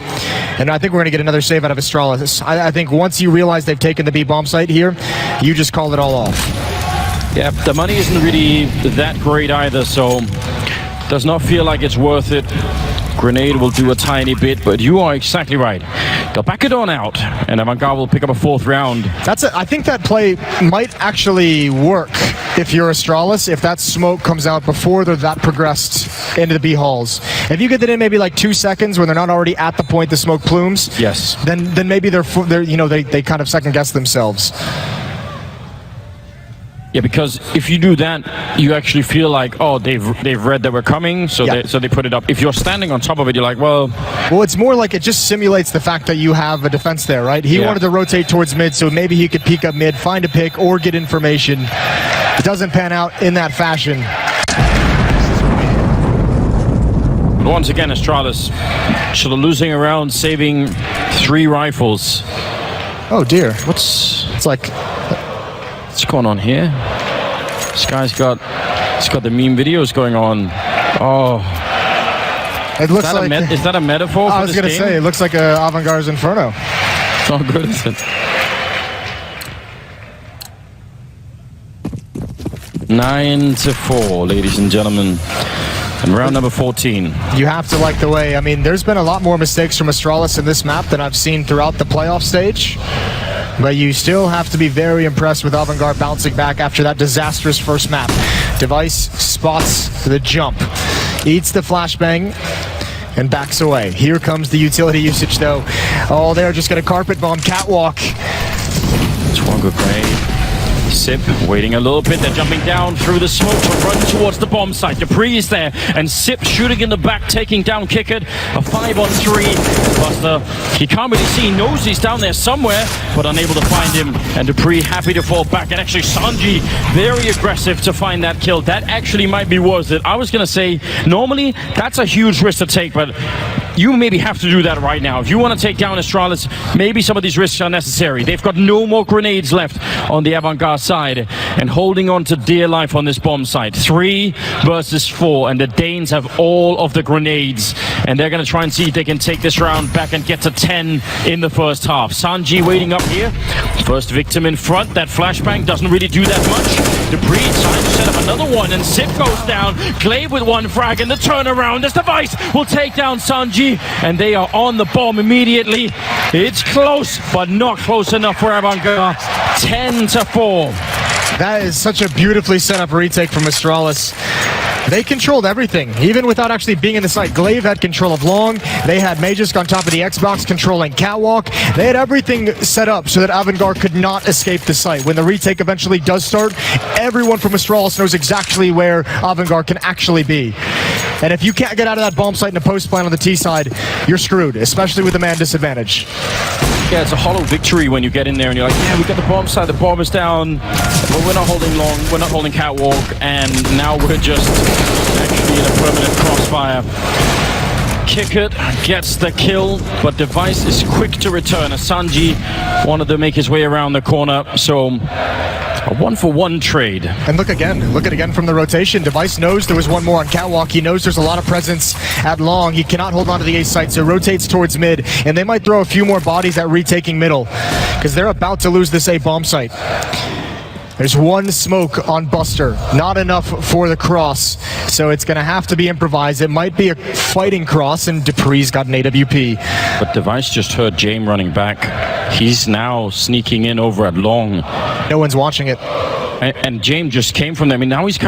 And I think we're going to get another save out of Astralis. I think once you realize they've taken the B bomb site here, you just call it all off. Yeah, the money isn't really that great either, so does not feel like it's worth it. Grenade will do a tiny bit, but you are exactly right. They'll back it on out, and Avangar will pick up a 4th round. I think that play might actually work if you're Astralis, if that smoke comes out before they're that progressed into the B halls. If you get that in maybe like 2 seconds when they're not already at the point the smoke plumes, yes, then maybe they're they kind of second guess themselves. Yeah, because if you do that, you actually feel like, oh, they've read that we're coming, so they put it up. If you're standing on top of it, you're like, well, it's more like it just simulates the fact that you have a defense there, right? He wanted to rotate towards mid, so maybe he could peek up mid, find a pick, or get information. It doesn't pan out in that fashion. But once again, Astralis sort of losing a round, saving 3 rifles. Oh dear, What's like? What's going on here? This guy's got the meme videos going on. Oh, It looks like is that a metaphor? I was going to say it looks like a Avangar's Inferno. It's not good, is it? 9-4, ladies and gentlemen. And round number 14. You have to like the way, I mean, there's been a lot more mistakes from Astralis in this map than I've seen throughout the playoff stage. But you still have to be very impressed with Avangar bouncing back after that disastrous first map. Device spots the jump, eats the flashbang, and backs away. Here comes the utility usage though. Oh, they're just gonna carpet bomb Catwalk. It's one good grenade. Sip waiting a little bit. They're jumping down through the smoke to run towards the bomb site. Dupree is there, and Sip shooting in the back, taking down Kickard. A 5-on-3. Buster, he can't really see. He knows he's down there somewhere, but unable to find him. And Dupree happy to fall back. And actually, Sanji very aggressive to find that kill. That actually might be worth it. I was gonna say normally that's a huge risk to take, but you maybe have to do that right now. If you want to take down Astralis, maybe some of these risks are necessary. They've got no more grenades left on the Avangar side and holding on to dear life on this bomb site. 3 versus 4, and the Danes have all of the grenades, and they're going to try and see if they can take this round back and get to 10 in the first half. Sanji waiting up here. First victim in front. That flashbang doesn't really do that much. Dupree trying to set up another one, and Zip goes down. Glaive with 1 frag, and the turnaround. This device will take down Sanji, and they are on the bomb immediately. It's close, but not close enough for Avangar. 10-4. That is such a beautifully set up retake from Astralis. They controlled everything, even without actually being in the site. Glaive had control of Long. They had Magisk on top of the Xbox controlling Catwalk. They had everything set up so that Avangar could not escape the site. When the retake eventually does start, everyone from Astralis knows exactly where Avangar can actually be. And if you can't get out of that bomb site in a post plan on the T side, you're screwed, especially with the man disadvantage. Yeah, it's a hollow victory when you get in there and you're like, yeah, we got the bomb side, the bomb is down, but we're not holding Long, we're not holding Catwalk, and now we're just actually in a permanent crossfire. Kickert gets the kill, but Device is quick to return as Sanji wanted to make his way around the corner, so a 1-for-1 trade. And look at again from the rotation. Device knows there was one more on Catwalk. He knows there's a lot of presence at Long. He cannot hold on to the ace site, so rotates towards mid, and they might throw a few more bodies at retaking middle, because they're about to lose this A bomb site. There's 1 smoke on Buster, not enough for the cross, so it's going to have to be improvised. It might be a fighting cross, and Dupree's got an AWP. But Device just heard James running back. He's now sneaking in over at Long. No one's watching it. And James just came from them. I mean, now he's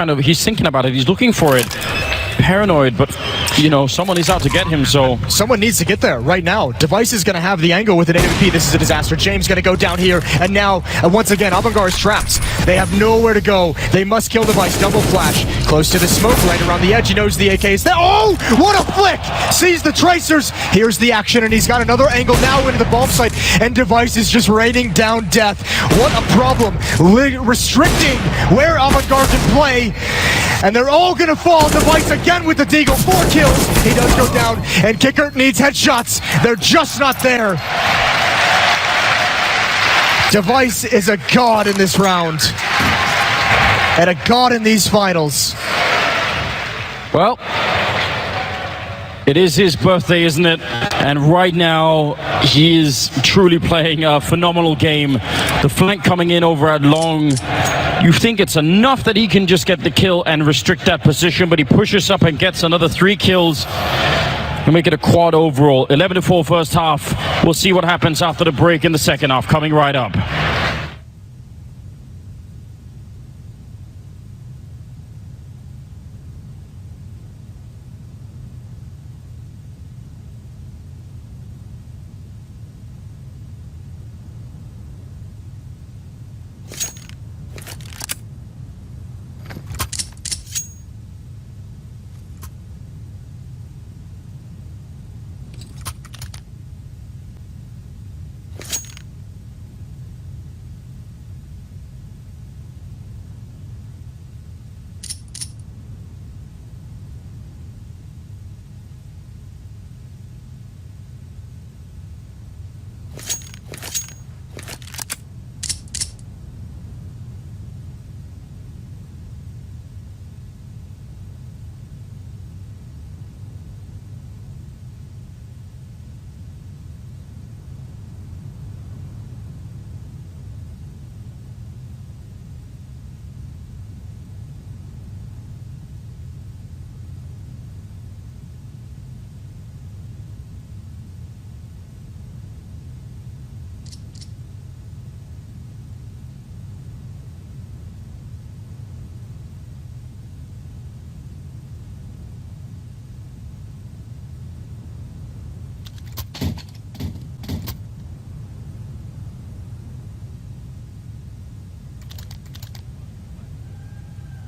thinking about it. He's looking for it. Paranoid, but you know, someone is out to get him, so someone needs to get there right now. Device is going to have the angle with an AWP. This is a disaster. James going to go down here, and now once again Avangar is trapped. They have nowhere to go. They must kill Device. Double flash close to the smoke, right around the edge. He knows the AK is there. Oh, what a flick! Sees the tracers. Here's the action, and he's got another angle now into the bomb site, and Device is just raining down death. What a problem! Restricting where Avangar can play, and they're all going to fall. Device again with the deagle. 4 kills. He does go down, and Kickert needs headshots. They're just not there. Device is a god in this round, and a god in these finals. Well, it is his birthday, isn't it? And right now, he is truly playing a phenomenal game. The flank coming in over at Long. You think it's enough that he can just get the kill and restrict that position, but he pushes up and gets another 3 kills and make it a quad overall. 11-4 first half. We'll see what happens after the break in the second half, coming right up.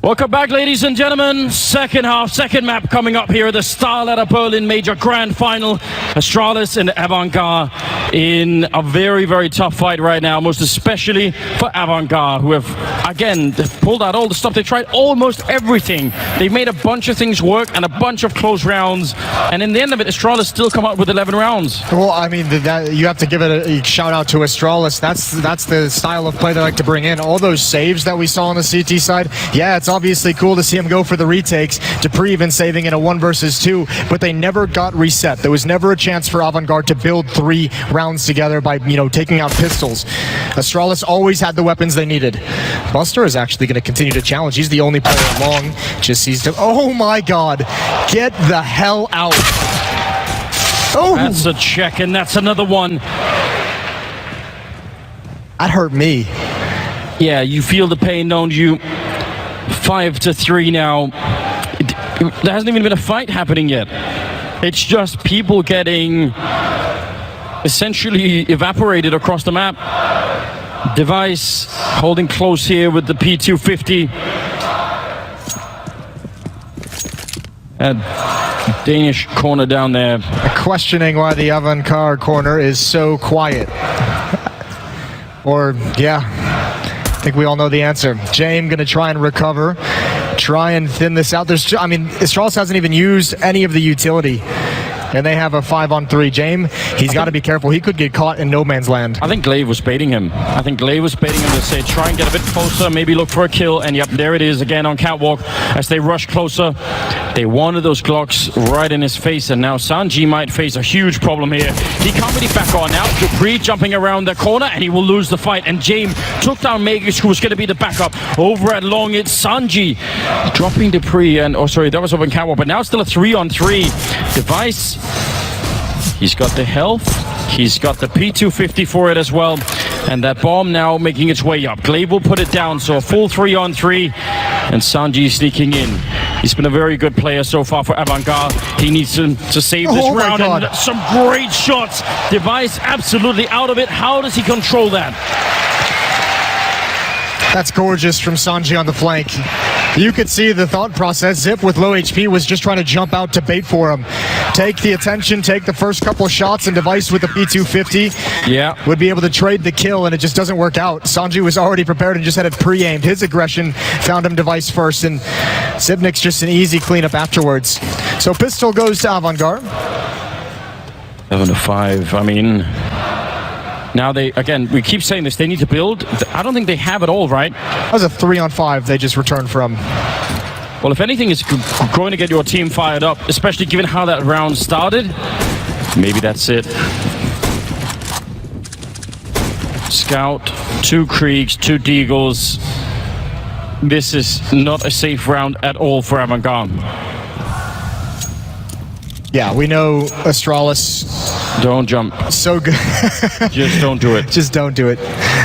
Welcome back, ladies and gentlemen. Second half, second map coming up here at the StarLadder Berlin Major Grand Final. Astralis and Avangar in a very, very tough fight right now, most especially for Avangar, who have, again, they've pulled out all the stuff. They tried almost everything. They made a bunch of things work and a bunch of close rounds, and in the end of it, Astralis still come out with 11 rounds. Well, I mean, you have to give it a shout out to Astralis. That's the style of play they like to bring in. All those saves that we saw on the CT side, yeah, it's obviously cool to see him go for the retakes. Dupree even saving in a 1 versus 2, but they never got reset. There was never a chance for Avangar to build 3 rounds together by, taking out pistols. Astralis always had the weapons they needed. Buster is actually going to continue to challenge. He's the only player long. Just sees to. Oh my God! Get the hell out! Oh, That's a check, and that's another one. that hurt me. Yeah, you feel the pain, don't you? 5-3 now. There hasn't even been a fight happening yet. It's just people getting essentially evaporated across the map. Device holding close here with the P250. And Danish corner down there. Questioning why the Avangar corner is so quiet. Or, yeah, I think we all know the answer. James gonna try and recover, try and thin this out. Astralis hasn't even used any of the utility, and they have a 5-on-3. James, he's got to be careful. He could get caught in no man's land. I think Glaive was baiting him. To say, try and get a bit closer, maybe look for a kill, and yep, there it is again on catwalk as they rush closer. They wanted those Glocks right in his face, and now Sanji might face a huge problem here. He can't really back on now. Dupree jumping around the corner, and he will lose the fight. And James took down Magisk, who was going to be the backup. Over at long, it's Sanji dropping Dupree, and that was over in catwalk, but now it's still a 3-on-3. Device, he's got the health, he's got the P250 for it as well, and that bomb now making its way up. Glaive will put it down, so a full 3-on-3, and Sanji sneaking in. He's been a very good player so far for Avangar. He needs to save this round, and some great shots. Device absolutely out of it. How does he control that? That's gorgeous from Sanji on the flank. You could see the thought process. Zip with low HP was just trying to jump out to bait for him. Take the attention, take the first couple of shots, and Device with the P250 would be able to trade the kill, and it just doesn't work out. Sanji was already prepared and just had it pre-aimed. His aggression found him Device first, and Zipnik's just an easy cleanup afterwards. So pistol goes to Avangar. 7-5, I mean... Now we keep saying this, they need to build. I don't think they have it all, right? That was a 3-on-5 they just returned from. Well, if anything, it's going to get your team fired up, especially given how that round started. Maybe that's it. Scout, 2 Kriegs, 2 Deagles. This is not a safe round at all for Avangar. Yeah, we know Astralis. Don't jump. So good. Just don't do it. Just don't do it.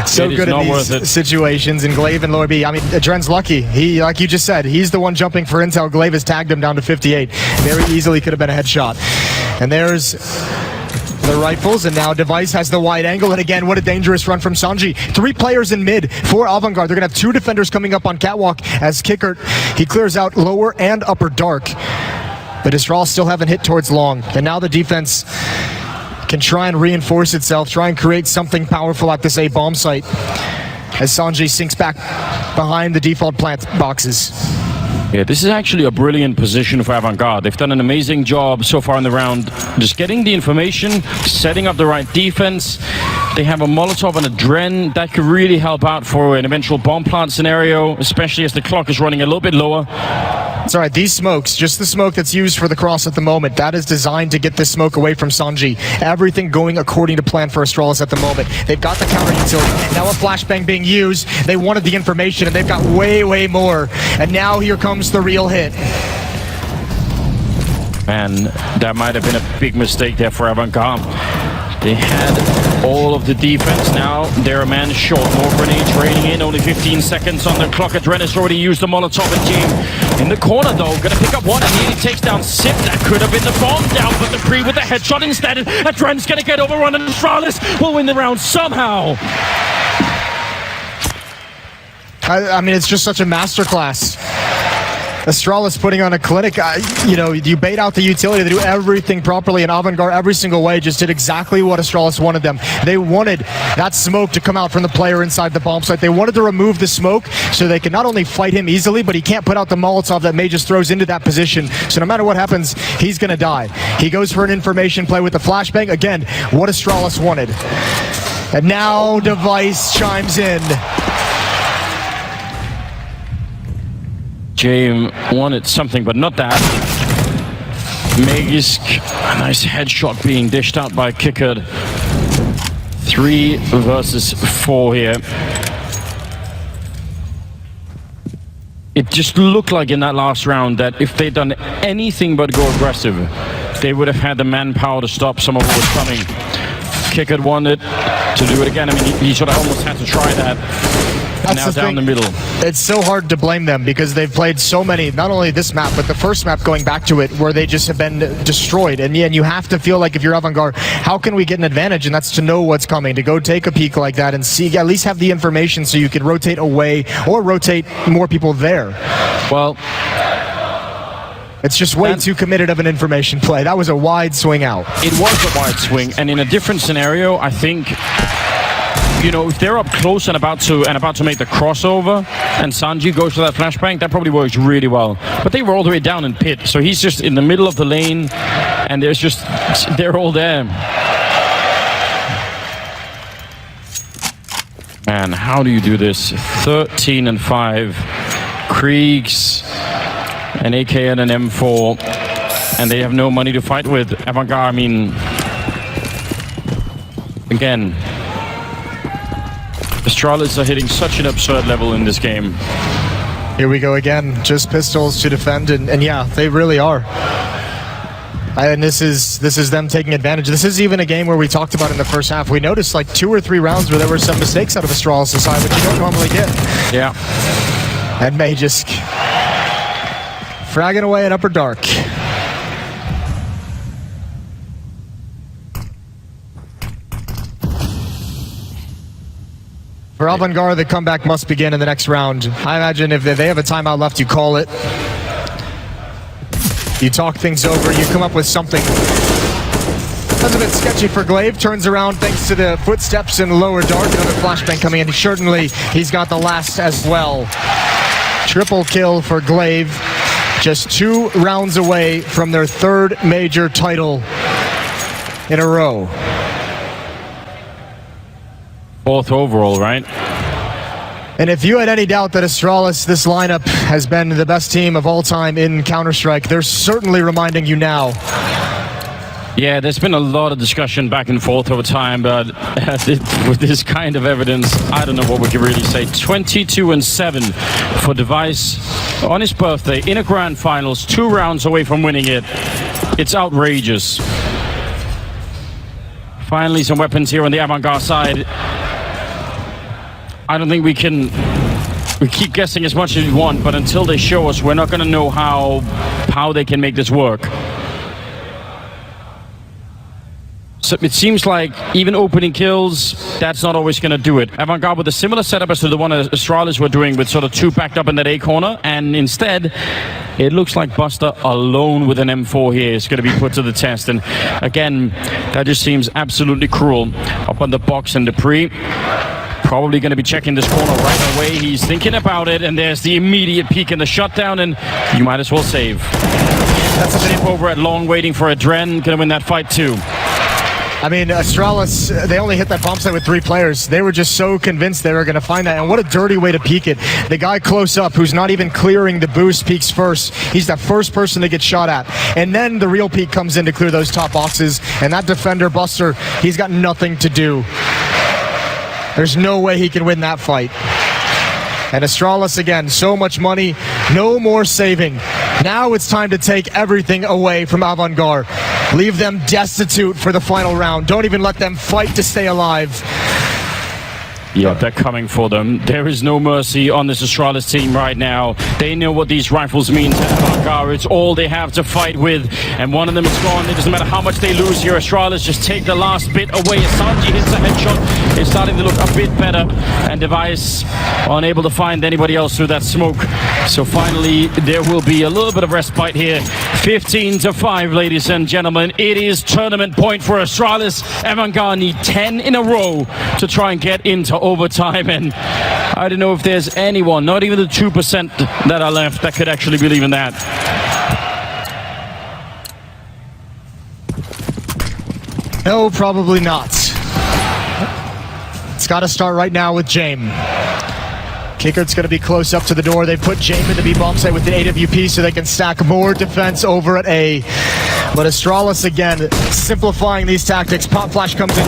So good in these situations. And Glaive and lower B. I mean, Dren's lucky. He, like you just said, he's the one jumping for intel. Glaive has tagged him down to 58. Very easily could have been a headshot. And there's the rifles, and now Device has the wide angle, and again, what a dangerous run from Sanji. 3 players in mid for Avangar. They're going to have 2 defenders coming up on catwalk as Kickert, he clears out lower and upper dark. But Astralis still haven't hit towards long, and now the defense can try and reinforce itself, try and create something powerful at this A bomb site as Sanji sinks back behind the default plant boxes. Yeah, this is actually a brilliant position for Avangar. They've done an amazing job so far in the round, just getting the information, setting up the right defense. They have a Molotov and a Dren that could really help out for an eventual bomb plant scenario, especially as the clock is running a little bit lower. It's all right, these smokes, just the smoke that's used for the cross at the moment, that is designed to get this smoke away from Sanji. Everything going according to plan for Astralis at the moment. They've got the counter utility, and now a flashbang being used. They wanted the information, and they've got way, way more. And now here comes the real hit. Man, that might have been a big mistake there for Avangar. They had all of the defense. Now they're a man short. More grenades raining in. Only 15 seconds on the clock. Adrena's already used the Molotov, and James in the corner though. Gonna pick up one, and he takes down Sip. That could have been the bomb down, but Dupree with the headshot instead. Adren's gonna get overrun, and Astralis will win the round somehow. I mean, it's just such a masterclass Astralis putting on a clinic. You know, you bait out the utility, they do everything properly, and Avangar every single way just did exactly what Astralis wanted them. They wanted that smoke to come out from the player inside the bomb site. They wanted to remove the smoke so they could not only fight him easily, but he can't put out the Molotov that Magus throws into that position. So no matter what happens, he's going to die. He goes for an information play with the flashbang. Again, what Astralis wanted. And now Device chimes in. Jay wanted something, but not that. Magisk, a nice headshot being dished out by Kickard. 3 versus 4 here. It just looked like in that last round that if they'd done anything but go aggressive, they would have had the manpower to stop some of what was coming. Kickard wanted to do it again. I mean, he sort of almost had to try that. That's now down the middle. It's so hard to blame them because they've played so many, not only this map, but the first map going back to it, where they just have been destroyed. And you have to feel like if you're Avangar, how can we get an advantage? And that's to know what's coming, to go take a peek like that and see, at least have the information so you can rotate away or rotate more people there. Well, it's just way too committed of an information play. That was a wide swing out. It was a wide swing, and in a different scenario, I think, you know, if they're up close and about to make the crossover, and Sanji goes for that flashbang, that probably works really well. But they were all the way down in pit, so he's just in the middle of the lane, and they're all there. Man, how do you do this? 13 and 5, Kriegs, an AK and an M4, and they have no money to fight with. Avangar, I mean, again, Astralis are hitting such an absurd level in this game. Here we go again, just pistols to defend, and yeah, they really are. And this is them taking advantage. This is even a game where we talked about in the first half. We noticed like 2 or 3 rounds where there were some mistakes out of Astralis' side, which you don't normally get. Yeah. And Magisk fragging away at Upper Dark. For Avangar, the comeback must begin in the next round. I imagine if they have a timeout left, you call it. You talk things over, you come up with something. That's a bit sketchy for Glaive. Turns around thanks to the footsteps in Lower Dark. Another flashbang coming in. Certainly, he's got the last as well. Triple kill for Glaive. Just 2 rounds away from their 3rd major title in a row. 4th overall, right? And if you had any doubt that Astralis, this lineup, has been the best team of all time in Counter-Strike, they're certainly reminding you now. Yeah, there's been a lot of discussion back and forth over time, but with this kind of evidence, I don't know what we can really say. 22 and 7 for Device on his birthday in a grand finals, 2 rounds away from winning it. It's outrageous. Finally, some weapons here on the Avangar side. I don't think we keep guessing as much as we want, but until they show us, we're not going to know how they can make this work. So it seems like even opening kills, that's not always going to do it. Avangar with a similar setup as to the one that Astralis were doing with sort of 2 backed up in that A corner, and instead it looks like Buster alone with an M4 here is going to be put to the test. And again, that just seems absolutely cruel. Up on the box and Dupree. Probably going to be checking this corner right away. He's thinking about it, and there's the immediate peek in the shutdown, and you might as well save. That's a tip over at long, waiting for Adren. Going to win that fight too. I mean, Astralis, they only hit that bomb site with 3 players. They were just so convinced they were going to find that, and what a dirty way to peek it. The guy close up, who's not even clearing the boost, peeks first. He's the first person to get shot at. And then the real peek comes in to clear those top boxes, and that defender, Buster, he's got nothing to do. There's no way he can win that fight. And Astralis, again, so much money, no more saving. Now it's time to take everything away from Avangar. Leave them destitute for the final round. Don't even let them fight to stay alive. Yeah, they're coming for them. There is no mercy on this Astralis team right now. They know what these rifles mean to Avangar. It's all they have to fight with. And one of them is gone. It doesn't matter how much they lose here. Astralis just take the last bit away. Sanji hits a headshot. It's starting to look a bit better, and Device unable to find anybody else through that smoke. So finally, there will be a little bit of respite here. 15-5, ladies and gentlemen. It is tournament point for Astralis. Avangar need 10 in a row to try and get into overtime, and I don't know if there's anyone, not even the 2% that are left, that could actually believe in that. No, probably not. It's got to start right now with Jame. Kickert's going to be close up to the door. They put Jame in the B bomb site with the AWP so they can stack more defense over at A. But Astralis again simplifying these tactics. Pop flash comes in,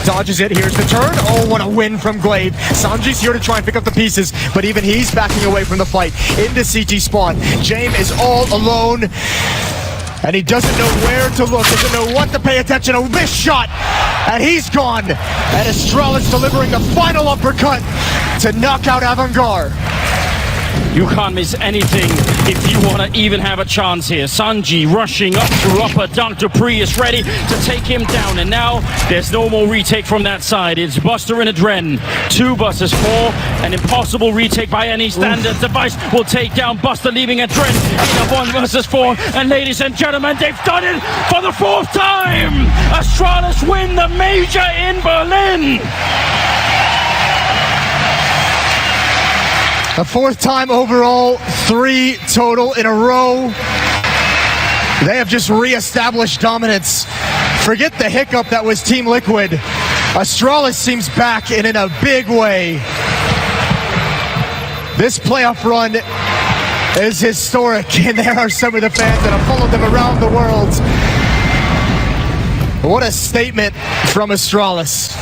dodges it. Here's the turn. Oh, what a win from Glaive. Sanji's here to try and pick up the pieces, but even he's backing away from the fight into CT spawn. Jame is all alone, and he doesn't know where to look, doesn't know what to pay attention to. This shot, and he's gone. And Astralis delivering the final uppercut to knock out Avangar. You can't miss anything if you want to even have a chance here. Sanji rushing up through upper dunk. Dupree is ready to take him down. And now there's no more retake from that side. It's Buster and Adren. 2 versus 4. An impossible retake by any standards. Device will take down Buster, leaving Adren in a 1 versus 4. And ladies and gentlemen, they've done it for the 4th time. Astralis win the major in Berlin. The 4th time overall, 3 total in a row. They have just re-established dominance. Forget the hiccup that was Team Liquid. Astralis seems back and in a big way. This playoff run is historic, and there are some of the fans that have followed them around the world. What a statement from Astralis.